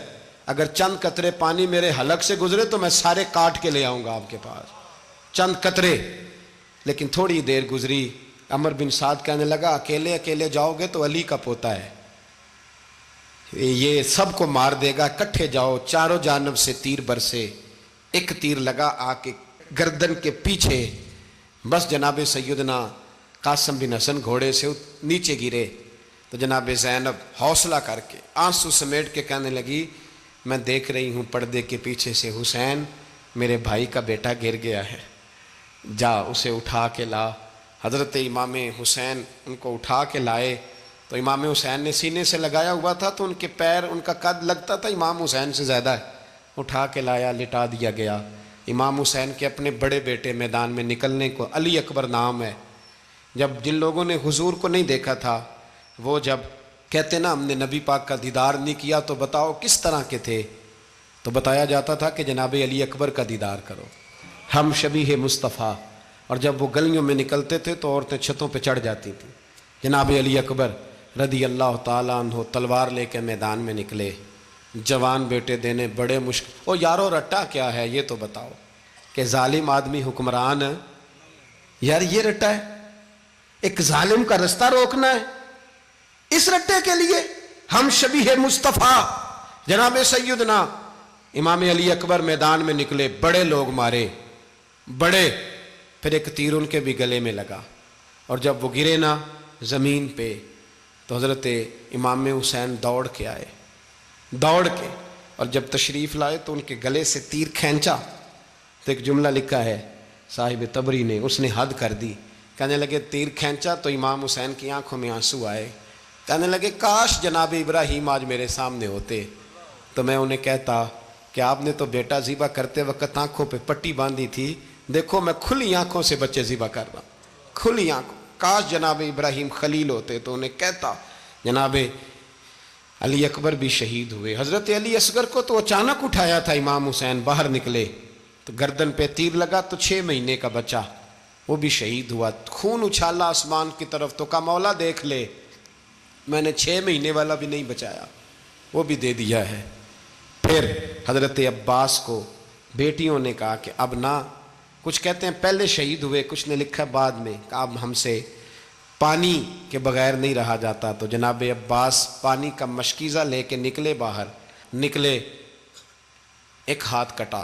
اگر چند قطرے پانی میرے حلق سے گزرے تو میں سارے کاٹ کے لے آؤں گا آپ کے پاس، چند قطرے۔ لیکن تھوڑی دیر گزری، عمر بن سعد کہنے لگا اکیلے اکیلے جاؤ گے تو علی کا پوتا ہے، یہ سب کو مار دے گا، کٹھے جاؤ۔ چاروں جانب سے تیر برسے، ایک تیر لگا آ کے گردن کے پیچھے، بس جناب سیدنا قاسم بن حسن گھوڑے سے نیچے گرے تو جناب زینب حوصلہ کر کے آنسو سمیٹ کے کہنے لگی میں دیکھ رہی ہوں پردے کے پیچھے سے حسین میرے بھائی کا بیٹا گر گیا ہے، جا اسے اٹھا کے لا۔ حضرت امام حسین ان کو اٹھا کے لائے تو امام حسین نے سینے سے لگایا ہوا تھا تو ان کے پیر، ان کا قد لگتا تھا امام حسین سے زیادہ ہے، اٹھا کے لایا، لٹا دیا گیا۔ امام حسین کے اپنے بڑے بیٹے میدان میں نکلنے کو، علی اکبر نام ہے، جب جن لوگوں نے حضور کو نہیں دیکھا تھا وہ جب کہتے نا ہم نے نبی پاک کا دیدار نہیں کیا تو بتاؤ کس طرح کے تھے، تو بتایا جاتا تھا کہ جناب علی اکبر کا دیدار کرو، ہم شبیہ مصطفیٰ۔ اور جب وہ گلیوں میں نکلتے تھے تو عورتیں چھتوں پہ چڑھ جاتی تھیں۔ جناب علی اکبر رضی اللہ تعالیٰ عنہ تلوار لے کے میدان میں نکلے، جوان بیٹے دینے بڑے مشکل۔ او یارو رٹا کیا ہے یہ تو بتاؤ، کہ ظالم آدمی حکمران، یار یہ رٹا ہے، ایک ظالم کا رستہ روکنا ہے، اس رٹے کے لیے ہم شبیہ مصطفیٰ۔ جناب سیدنا امام علی اکبر میدان میں نکلے، بڑے لوگ مارے، بڑے، پھر ایک تیر ان کے بھی گلے میں لگا، اور جب وہ گرے نا زمین پہ تو حضرت امام حسین دوڑ کے آئے، دوڑ کے، اور جب تشریف لائے تو ان کے گلے سے تیر کھینچا تو ایک جملہ لکھا ہے صاحب تبری نے، اس نے حد کر دی، کہنے لگے تیر کھینچا تو امام حسین کی آنکھوں میں آنسو آئے، کہنے لگے کاش جناب ابراہیم آج میرے سامنے ہوتے تو میں انہیں کہتا کہ آپ نے تو بیٹا ذبح کرتے وقت آنکھوں پہ پٹی باندھی تھی، دیکھو میں کھلی آنکھوں سے بچے ذبح کر رہا ہوں، کھلی آنکھوں، کاش جناب ابراہیم خلیل ہوتے تو انہیں کہتا۔ جناب علی اکبر بھی شہید ہوئے۔ حضرت علی اصغر کو تو اچانک اٹھایا تھا امام حسین، باہر نکلے تو گردن پہ تیر لگا تو 6 مہینے کا بچہ وہ بھی شہید ہوا، خون اچھالا آسمان کی طرف تو کہا مولا دیکھ لے میں نے 6 مہینے والا بھی نہیں بچایا، وہ بھی دے دیا ہے۔ پھر حضرت عباس کو بیٹیوں نے کہا کہ اب نہ، کچھ کہتے ہیں پہلے شہید ہوئے، کچھ نے لکھا بعد میں، کہ اب ہم سے پانی کے بغیر نہیں رہا جاتا، تو جناب عباس پانی کا مشکیزہ لے کے نکلے، باہر نکلے، ایک ہاتھ کٹا،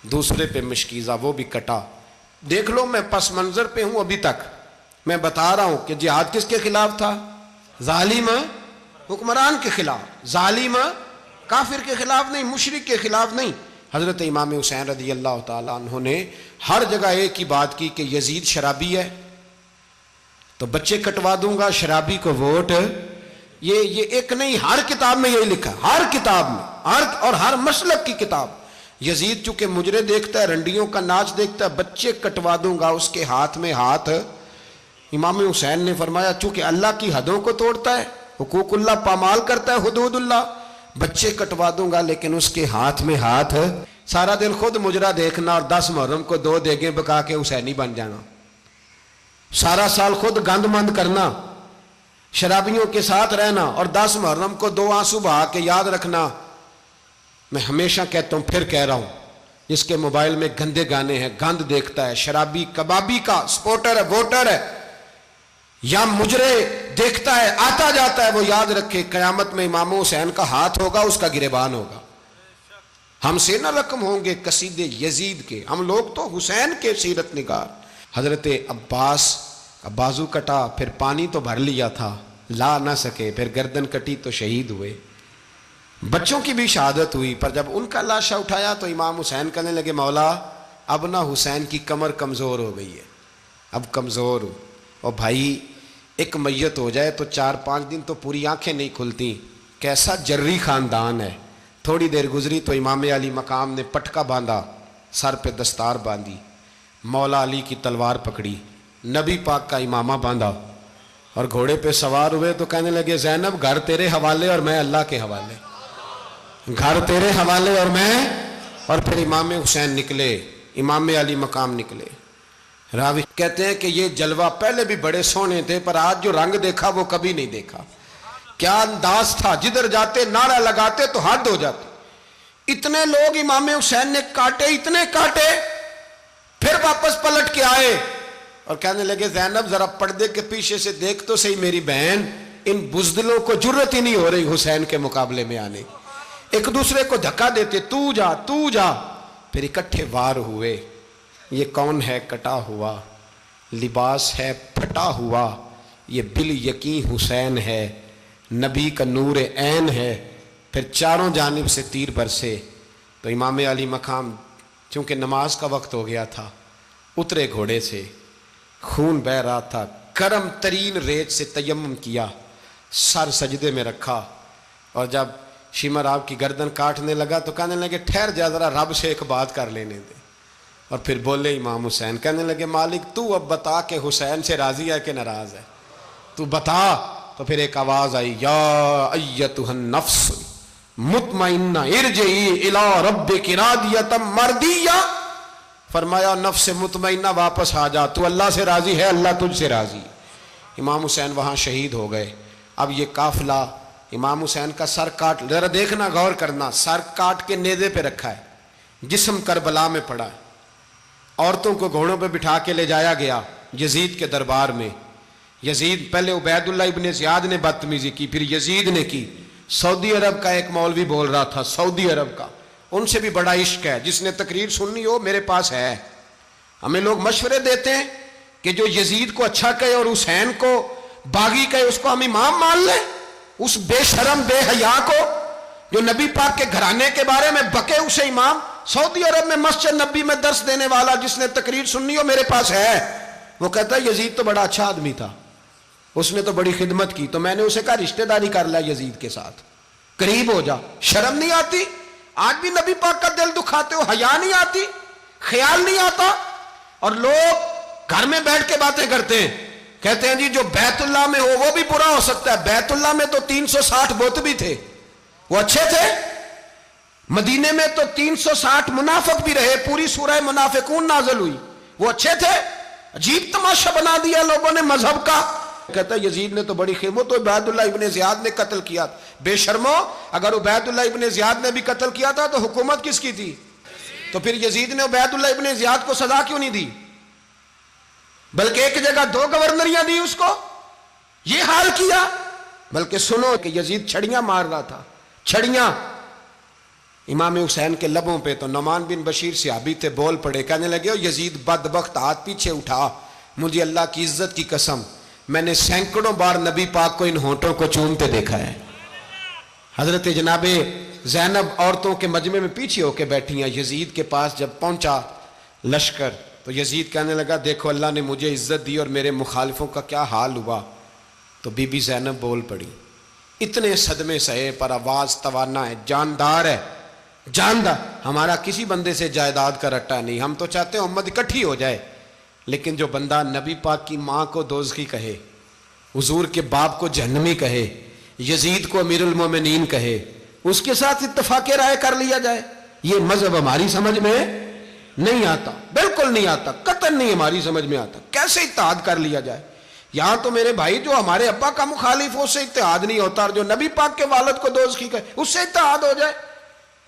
دوسرے پہ مشکیزہ وہ بھی کٹا۔ دیکھ لو میں پس منظر پہ ہوں ابھی تک، میں بتا رہا ہوں کہ جہاد کس کے خلاف تھا؟ ظالم حکمران کے خلاف، ظالم کافر کے خلاف نہیں، مشرک کے خلاف نہیں۔ حضرت امام حسین رضی اللہ تعالیٰ عنہ نے ہر جگہ ایک ہی بات کی کہ یزید شرابی ہے تو بچے کٹوا دوں گا، شرابی کو ووٹ۔ یہ ایک نہیں، ہر کتاب میں یہی لکھا، ہر کتاب میں، اور ہر مسلک کی کتاب۔ یزید چونکہ مجرے دیکھتا ہے، رنڈیوں کا ناچ دیکھتا ہے، بچے کٹوا دوں گا، اس کے ہاتھ میں ہاتھ۔ امام حسین نے فرمایا چونکہ اللہ کی حدوں کو توڑتا ہے، حقوق اللہ پامال کرتا ہے، حدود اللہ، بچے کٹوا دوں گا لیکن اس کے ہاتھ میں ہاتھ۔ سارا دن خود مجرا دیکھنا اور 10 محرم کو 2 دیگیں پکا کے حسینی بن جانا، سارا سال خود گند مند کرنا، شرابیوں کے ساتھ رہنا، اور 10 محرم کو 2 آنسو بہا کے یاد رکھنا۔ میں ہمیشہ کہتا ہوں، پھر کہہ رہا ہوں، جس کے موبائل میں گندے گانے ہیں، گند دیکھتا ہے، شرابی کبابی کا سپورٹر ہے، ووٹر ہے، یا مجرے دیکھتا ہے آتا جاتا ہے، وہ یاد رکھے قیامت میں امام حسین کا ہاتھ ہوگا، اس کا گریبان ہوگا۔ ہم سے نہ رقم ہوں گے قصیدے یزید کے، ہم لوگ تو حسین کے سیرت نگار۔ حضرت عباس کا بازو کٹا، پھر پانی تو بھر لیا تھا، لا نہ سکے، پھر گردن کٹی تو شہید ہوئے۔ بچوں کی بھی شہادت ہوئی، پر جب ان کا لاشا اٹھایا تو امام حسین کہنے لگے مولا اب نہ حسین کی کمر کمزور ہو گئی ہے، اب کمزور ہو۔ اور بھائی ایک میت ہو جائے تو 4-5 دن تو پوری آنکھیں نہیں کھلتی، کیسا جری خاندان ہے۔ تھوڑی دیر گزری تو امام علی مقام نے پٹکا باندھا، سر پہ دستار باندھی، مولا علی کی تلوار پکڑی، نبی پاک کا امامہ باندھا اور گھوڑے پہ سوار ہوئے تو کہنے لگے زینب گھر تیرے حوالے اور میں اللہ کے حوالے، گھر تیرے حوالے اور میں۔ اور پھر امام حسین نکلے، امام علی مقام نکلے۔ راوی کہتے ہیں کہ یہ جلوہ پہلے بھی بڑے سونے تھے، پر آج جو رنگ دیکھا وہ کبھی نہیں دیکھا۔ کیا انداز تھا، جدھر جاتے نعرہ لگاتے تو حد ہو جاتے۔ اتنے لوگ امام حسین نے کاٹے، اتنے کاٹے، پھر واپس پلٹ کے آئے اور کہنے لگے زینب ذرا پردے کے پیچھے سے دیکھ تو صحیح میری بہن، ان بزدلوں کو جرت ہی نہیں ہو رہی حسین کے مقابلے میں آنے، ایک دوسرے کو دھکا دیتے، تو جا تو جا۔ پھر اکٹھے وار ہوئے۔ یہ کون ہے کٹا ہوا، لباس ہے پھٹا ہوا، یہ بال یقین حسین ہے، نبی کا نور عین ہے۔ پھر چاروں جانب سے تیر برسے تو امام علی مقام چونکہ نماز کا وقت ہو گیا تھا، اترے گھوڑے سے، خون بہہ رہا تھا، گرم ترین ریت سے تیمم کیا، سر سجدے میں رکھا، اور جب شمر آپ کی گردن کاٹنے لگا تو کہنے لگے ٹھہر جا ذرا رب سے ایک بات کر لینے دے۔ اور پھر بولے امام حسین، کہنے لگے مالک تو اب بتا کہ حسین سے راضی ہے کہ ناراض ہے، تو بتا۔ تو پھر ایک آواز آئی، یا ایتھا النفس مطمئنہ ارجعی الی ربک راضیۃ مرضیہ، فرمایا نفس مطمئنہ واپس آ جا، تو اللہ سے راضی ہے، اللہ تجھ سے راضی۔ امام حسین وہاں شہید ہو گئے۔ اب یہ قافلہ امام حسین کا سر کاٹ، ذرا دیکھنا غور کرنا، سر کاٹ کے نیزے پہ رکھا ہے، جسم کربلا میں پڑا ہے، عورتوں کو گھوڑوں پہ بٹھا کے لے جایا گیا یزید کے دربار میں۔ یزید پہلے عبید اللہ ابن زیاد نے بدتمیزی کی، پھر یزید نے کی۔ سعودی عرب کا ایک مولوی بول رہا تھا، سعودی عرب کا، ان سے بھی بڑا عشق ہے، جس نے تقریر سننی ہو میرے پاس ہے۔ ہمیں لوگ مشورے دیتے ہیں کہ جو یزید کو اچھا کہے اور حسین کو باغی کہے اس کو ہم امام مان لیں، اس بے شرم بے حیا کو جو نبی پاک کے گھرانے کے بارے میں بکے اسے امام۔ سعودی عرب میں مسجد نبی میں درس دینے والا جس نے تقریر سننی ہو میرے پاس ہے۔ وہ کہتا ہے یزید تو بڑا اچھا آدمی تھا، اس نے تو بڑی خدمت کی، تو میں نے اسے کہا رشتہ داری کر لیا یزید کے ساتھ، قریب ہو جا۔ شرم نہیں آتی؟ آج بھی نبی پاک کا دل دکھاتے ہو، حیا نہیں آتی، خیال نہیں آتا؟ اور لوگ گھر میں بیٹھ کے باتیں کرتے ہیں، کہتے ہیں جی جو بیت اللہ میں ہو وہ بھی برا ہو سکتا ہے۔ بیت اللہ میں تو 360 بت بھی تھے، وہ اچھے تھے۔ مدینے میں تو 360 منافق بھی رہے، پوری سورہ منافقون نازل ہوئی، وہ اچھے تھے۔ عجیب تماشا بنا دیا لوگوں نے مذہب کا۔ کہتا ہے یزید نے تو بڑی خدمت، تو عبید اللہ ابن زیاد نے قتل کیا۔ بے شرمو، اگر عبید اللہ ابن زیاد نے بھی قتل کیا تھا تو حکومت کس کی تھی؟ تو پھر یزید نے عبید اللہ ابن زیاد کو سزا کیوں نہیں دی، بلکہ ایک جگہ 2 گورنریاں دی اس کو؟ یہ حال کیا۔ بلکہ سنو کہ یزید چھڑیاں مار رہا تھا، چھڑیاں امام حسین کے لبوں پہ۔ تو نعمان بن بشیر صحابی تھے، بول پڑے، کہنے لگے یزید بدبخت، ہاتھ پیچھے اٹھا، مجھے اللہ کی عزت کی قسم میں نے سینکڑوں بار نبی پاک کو ان ہونٹوں کو چومتے دیکھا ہے۔ حضرت جناب زینب عورتوں کے مجمع میں پیچھے ہو کے بیٹھی ہیں۔ یزید کے پاس جب پہنچا لشکر تو یزید کہنے لگا دیکھو اللہ نے مجھے عزت دی اور میرے مخالفوں کا کیا حال ہوا۔ تو بی بی زینب بول پڑی، اتنے صدمے سہے پر آواز توانا ہے، جاندار ہے، جاندار۔ ہمارا کسی بندے سے جائیداد کا رٹا نہیں، ہم تو چاہتے ہیں امت اکٹھی ہو جائے، لیکن جو بندہ نبی پاک کی ماں کو دوزخی کہے، حضور کے باپ کو جہنمی کہے، یزید کو امیر المومنین کہے، اس کے ساتھ اتفاق رائے کر لیا جائے، یہ مذہب ہماری سمجھ میں نہیں آتا، بالکل نہیں آتا، قطعاً نہیں ہماری سمجھ میں آتا۔ کیسے اتحاد کر لیا جائے؟ یہاں تو میرے بھائی جو ہمارے ابا کا مخالف ہو اس سے اتحاد نہیں ہوتا، اور جو نبی پاک کے والد کو دوزخی کہے اس سے اتحاد ہو جائے۔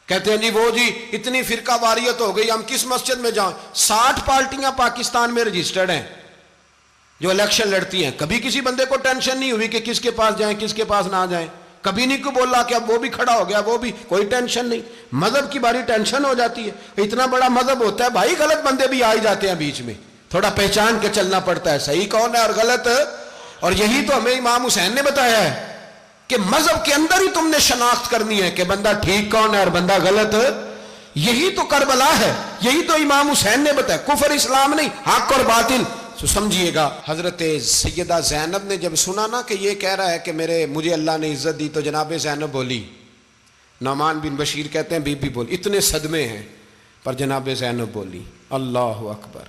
کہتے ہیں جی وہ جی اتنی فرقہ واریت ہو گئی، ہم کس مسجد میں جائیں؟ 60 پارٹیاں پاکستان میں رجسٹرڈ ہیں جو الیکشن لڑتی ہیں، کبھی کسی بندے کو ٹینشن نہیں ہوئی کہ کس کے پاس جائیں کس کے پاس نہ جائیں۔ کبھی نہیں کو بولا کہ اب وہ بھی کھڑا ہو گیا, وہ بھی, کوئی ٹینشن نہیں. مذہب کی باری ٹینشن ہو جاتی ہے. اتنا بڑا مذہب ہوتا ہے بھائی, غلط بندے بھی آ ہی جاتے ہیں بیچ میں, تھوڑا پہچان کے چلنا پڑتا ہے صحیح کون ہے اور غلط. اور یہی تو ہمیں امام حسین نے بتایا ہے کہ مذہب کے اندر ہی تم نے شناخت کرنی ہے کہ بندہ ٹھیک کون ہے اور بندہ غلط. یہی تو کربلا ہے, یہی تو امام حسین نے بتایا, کفر اسلام نہیں, حق اور باطل. تو سمجھیے گا, حضرت سیدہ زینب نے جب سنا نا کہ یہ کہہ رہا ہے کہ مجھے اللہ نے عزت دی, تو جناب زینب بولی, نعمان بن بشیر کہتے ہیں بی بی بولی, اتنے صدمے ہیں پر جناب زینب بولی اللہ اکبر,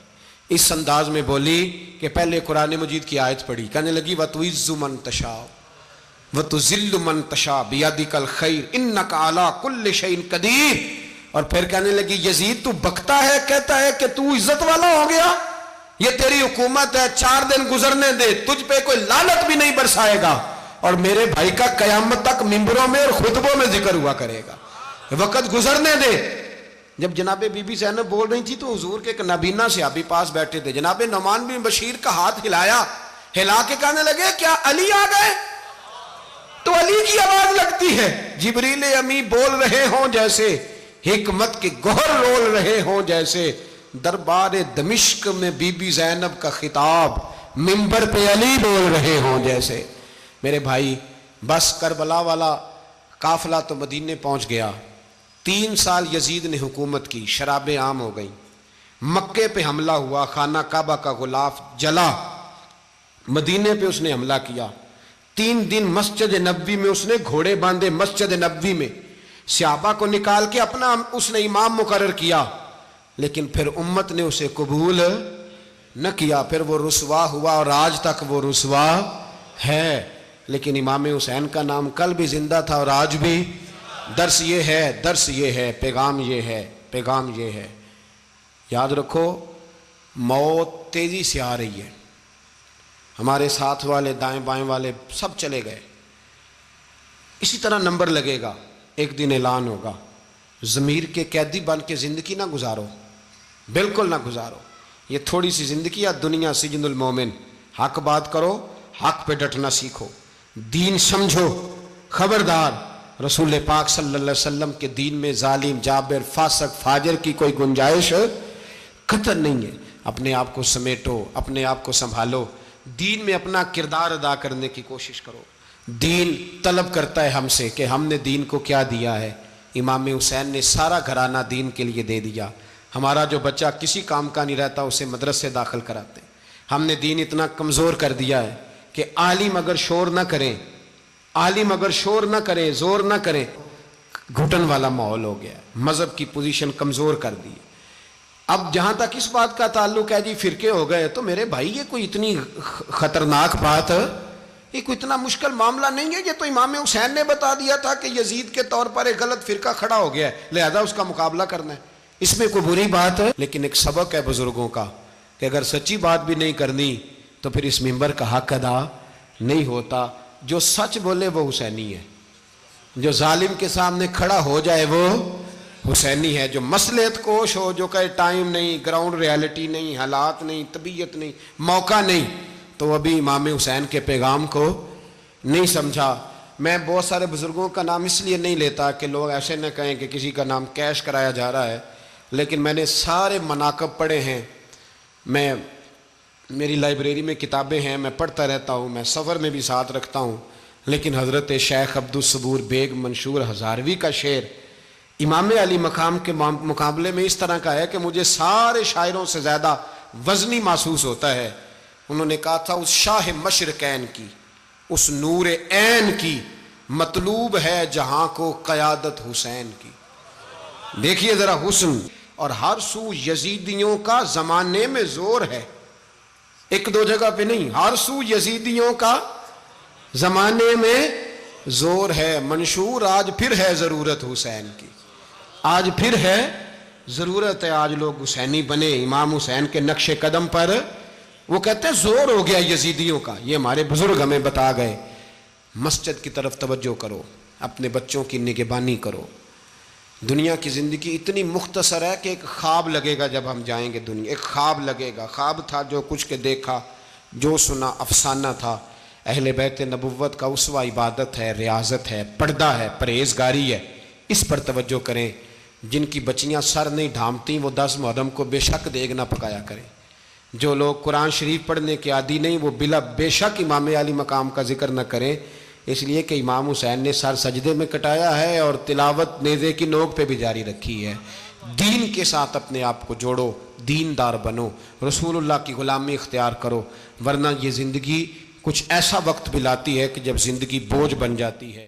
اس انداز میں بولی کہ پہلے قرآن مجید کی آیت پڑھی, کہنے لگی وَتُعِزُّ مَن تَشَاءُ وَتُذِلُّ مَن تَشَاءُ بِيَدِكَ الْخَيْرُ إِنَّكَ عَلَىٰ كُلِّ شَيْءٍ قَدِيرٌ. اور پھر کہنے لگی یزید تو بکتا ہے, کہتا ہے کہ تو عزت والا ہو گیا, یہ تیری حکومت ہے, 4 دن گزرنے دے, تجھ پہ کوئی لعنت بھی نہیں برسائے گا, اور میرے بھائی کا قیامت تک ممبروں میں اور خطبوں میں ذکر ہوا کرے گا, وقت گزرنے دے. جب جناب بی بی زینب بول رہی تھی تو حضور کے ایک نابینا صحابی پاس بیٹھے تھے, جناب نعمان بن بشیر کا ہاتھ ہلایا, ہلا کے کہنے لگے کیا علی آ گئے؟ تو علی کی آواز لگتی ہے, جبریل امی بول رہے ہوں جیسے, حکمت کے گوہر رول رہے ہوں جیسے, دربار دمشق میں بی بی زینب کا خطاب, منبر پہ علی بول رہے ہوں جیسے. میرے بھائی بس کربلا والا قافلہ تو مدینے پہنچ گیا, 3 سال یزید نے حکومت کی, شرابیں عام ہو گئیں, مکے پہ حملہ ہوا, خانہ کعبہ کا غلاف جلا, مدینے پہ اس نے حملہ کیا, 3 دن مسجد نبوی میں اس نے گھوڑے باندھے, مسجد نبوی میں صحابہ کو نکال کے اپنا اس نے امام مقرر کیا, لیکن پھر امت نے اسے قبول نہ کیا, پھر وہ رسوا ہوا اور آج تک وہ رسوا ہے. لیکن امام حسین کا نام کل بھی زندہ تھا اور آج بھی. درس یہ ہے, پیغام یہ ہے, پیغام یہ ہے, یاد رکھو موت تیزی سے آ رہی ہے. ہمارے ساتھ والے دائیں بائیں والے سب چلے گئے, اسی طرح نمبر لگے گا, ایک دن اعلان ہوگا. ضمیر کے قیدی بن کے زندگی نہ گزارو, بالکل نہ گزارو. یہ تھوڑی سی زندگی ہے, دنیا سجن المومن. حق بات کرو, حق پہ ڈٹنا سیکھو, دین سمجھو. خبردار, رسول پاک صلی اللہ علیہ وسلم کے دین میں ظالم, جابر, فاسق, فاجر کی کوئی گنجائش قطع نہیں ہے. اپنے آپ کو سمیٹو, اپنے آپ کو سنبھالو, دین میں اپنا کردار ادا کرنے کی کوشش کرو. دین طلب کرتا ہے ہم سے کہ ہم نے دین کو کیا دیا ہے. امام حسین نے سارا گھرانہ دین کے لیے دے دیا. ہمارا جو بچہ کسی کام کا نہیں رہتا اسے مدرسے داخل کراتے ہیں. ہم نے دین اتنا کمزور کر دیا ہے کہ عالم اگر شور نہ کریں, عالم اگر شور نہ کریں, زور نہ کریں, گھٹن والا ماحول ہو گیا. مذہب کی پوزیشن کمزور کر دی. اب جہاں تک اس بات کا تعلق ہے جی فرقے ہو گئے, تو میرے بھائی یہ کوئی اتنی خطرناک بات ہے, یہ کوئی اتنا مشکل معاملہ نہیں ہے. یہ تو امام حسین نے بتا دیا تھا کہ یزید کے طور پر ایک غلط فرقہ کھڑا ہو گیا ہے, لہذا اس کا مقابلہ کرنا ہے. اس میں کوئی بری بات ہے, لیکن ایک سبق ہے بزرگوں کا کہ اگر سچی بات بھی نہیں کرنی تو پھر اس منبر کا حق ادا نہیں ہوتا. جو سچ بولے وہ حسینی ہے, جو ظالم کے سامنے کھڑا ہو جائے وہ حسینی ہے. جو مصلحت کوش ہو, جو کہے ٹائم نہیں, گراؤنڈ ریالٹی نہیں, حالات نہیں, طبیعت نہیں, موقع نہیں, تو ابھی امام حسین کے پیغام کو نہیں سمجھا. میں بہت سارے بزرگوں کا نام اس لیے نہیں لیتا کہ لوگ ایسے نہ کہیں کہ کسی کا نام کیش کرایا جا رہا ہے, لیکن میں نے سارے مناقب پڑھے ہیں. میری لائبریری میں کتابیں ہیں, میں پڑھتا رہتا ہوں, میں سفر میں بھی ساتھ رکھتا ہوں. لیکن حضرت شیخ عبدالصبور بیگ منشور ہزاروی کا شعر امام علی مقام کے مقابلے میں اس طرح کا ہے کہ مجھے سارے شاعروں سے زیادہ وزنی محسوس ہوتا ہے. انہوں نے کہا تھا اس شاہ مشرقین کی, اس نور عین کی, مطلوب ہے جہاں کو قیادت حسین کی. دیکھیے ذرا حسن. اور ہر سو یزیدیوں کا زمانے میں زور ہے, ایک دو جگہ پہ نہیں, ہر سو یزیدیوں کا زمانے میں زور ہے. منشور آج پھر ہے ضرورت حسین کی, آج پھر ہے ضرورت ہے, آج لوگ حسینی بنے امام حسین کے نقش قدم پر. وہ کہتے ہیں زور ہو گیا یزیدیوں کا, یہ ہمارے بزرگ ہمیں بتا گئے. مسجد کی طرف توجہ کرو, اپنے بچوں کی نگہبانی کرو. دنیا کی زندگی اتنی مختصر ہے کہ ایک خواب لگے گا جب ہم جائیں گے دنیا, ایک خواب لگے گا. خواب تھا جو کچھ کے دیکھا, جو سنا افسانہ تھا. اہل بیت نبوت کا اسوہ عبادت ہے، ریاضت ہے، پردہ ہے، پرہیزگاری ہے، اس پر توجہ کریں۔ جن کی بچیاں سر نہیں ڈھانپتیں وہ 10 محرم کو بے شک دیگ نہ پکایا کریں۔ جو لوگ قرآن شریف پڑھنے کے عادی نہیں وہ بے شک امام علی مقام کا ذکر نہ کریں، اس لیے کہ امام حسین نے سر سجدے میں کٹایا ہے اور تلاوت نیزے کی نوک پہ بھی جاری رکھی ہے۔ دین کے ساتھ اپنے آپ کو جوڑو، دیندار بنو، رسول اللہ کی غلامی اختیار کرو، ورنہ یہ زندگی کچھ ایسا وقت بھی لاتی ہے کہ جب زندگی بوجھ بن جاتی ہے۔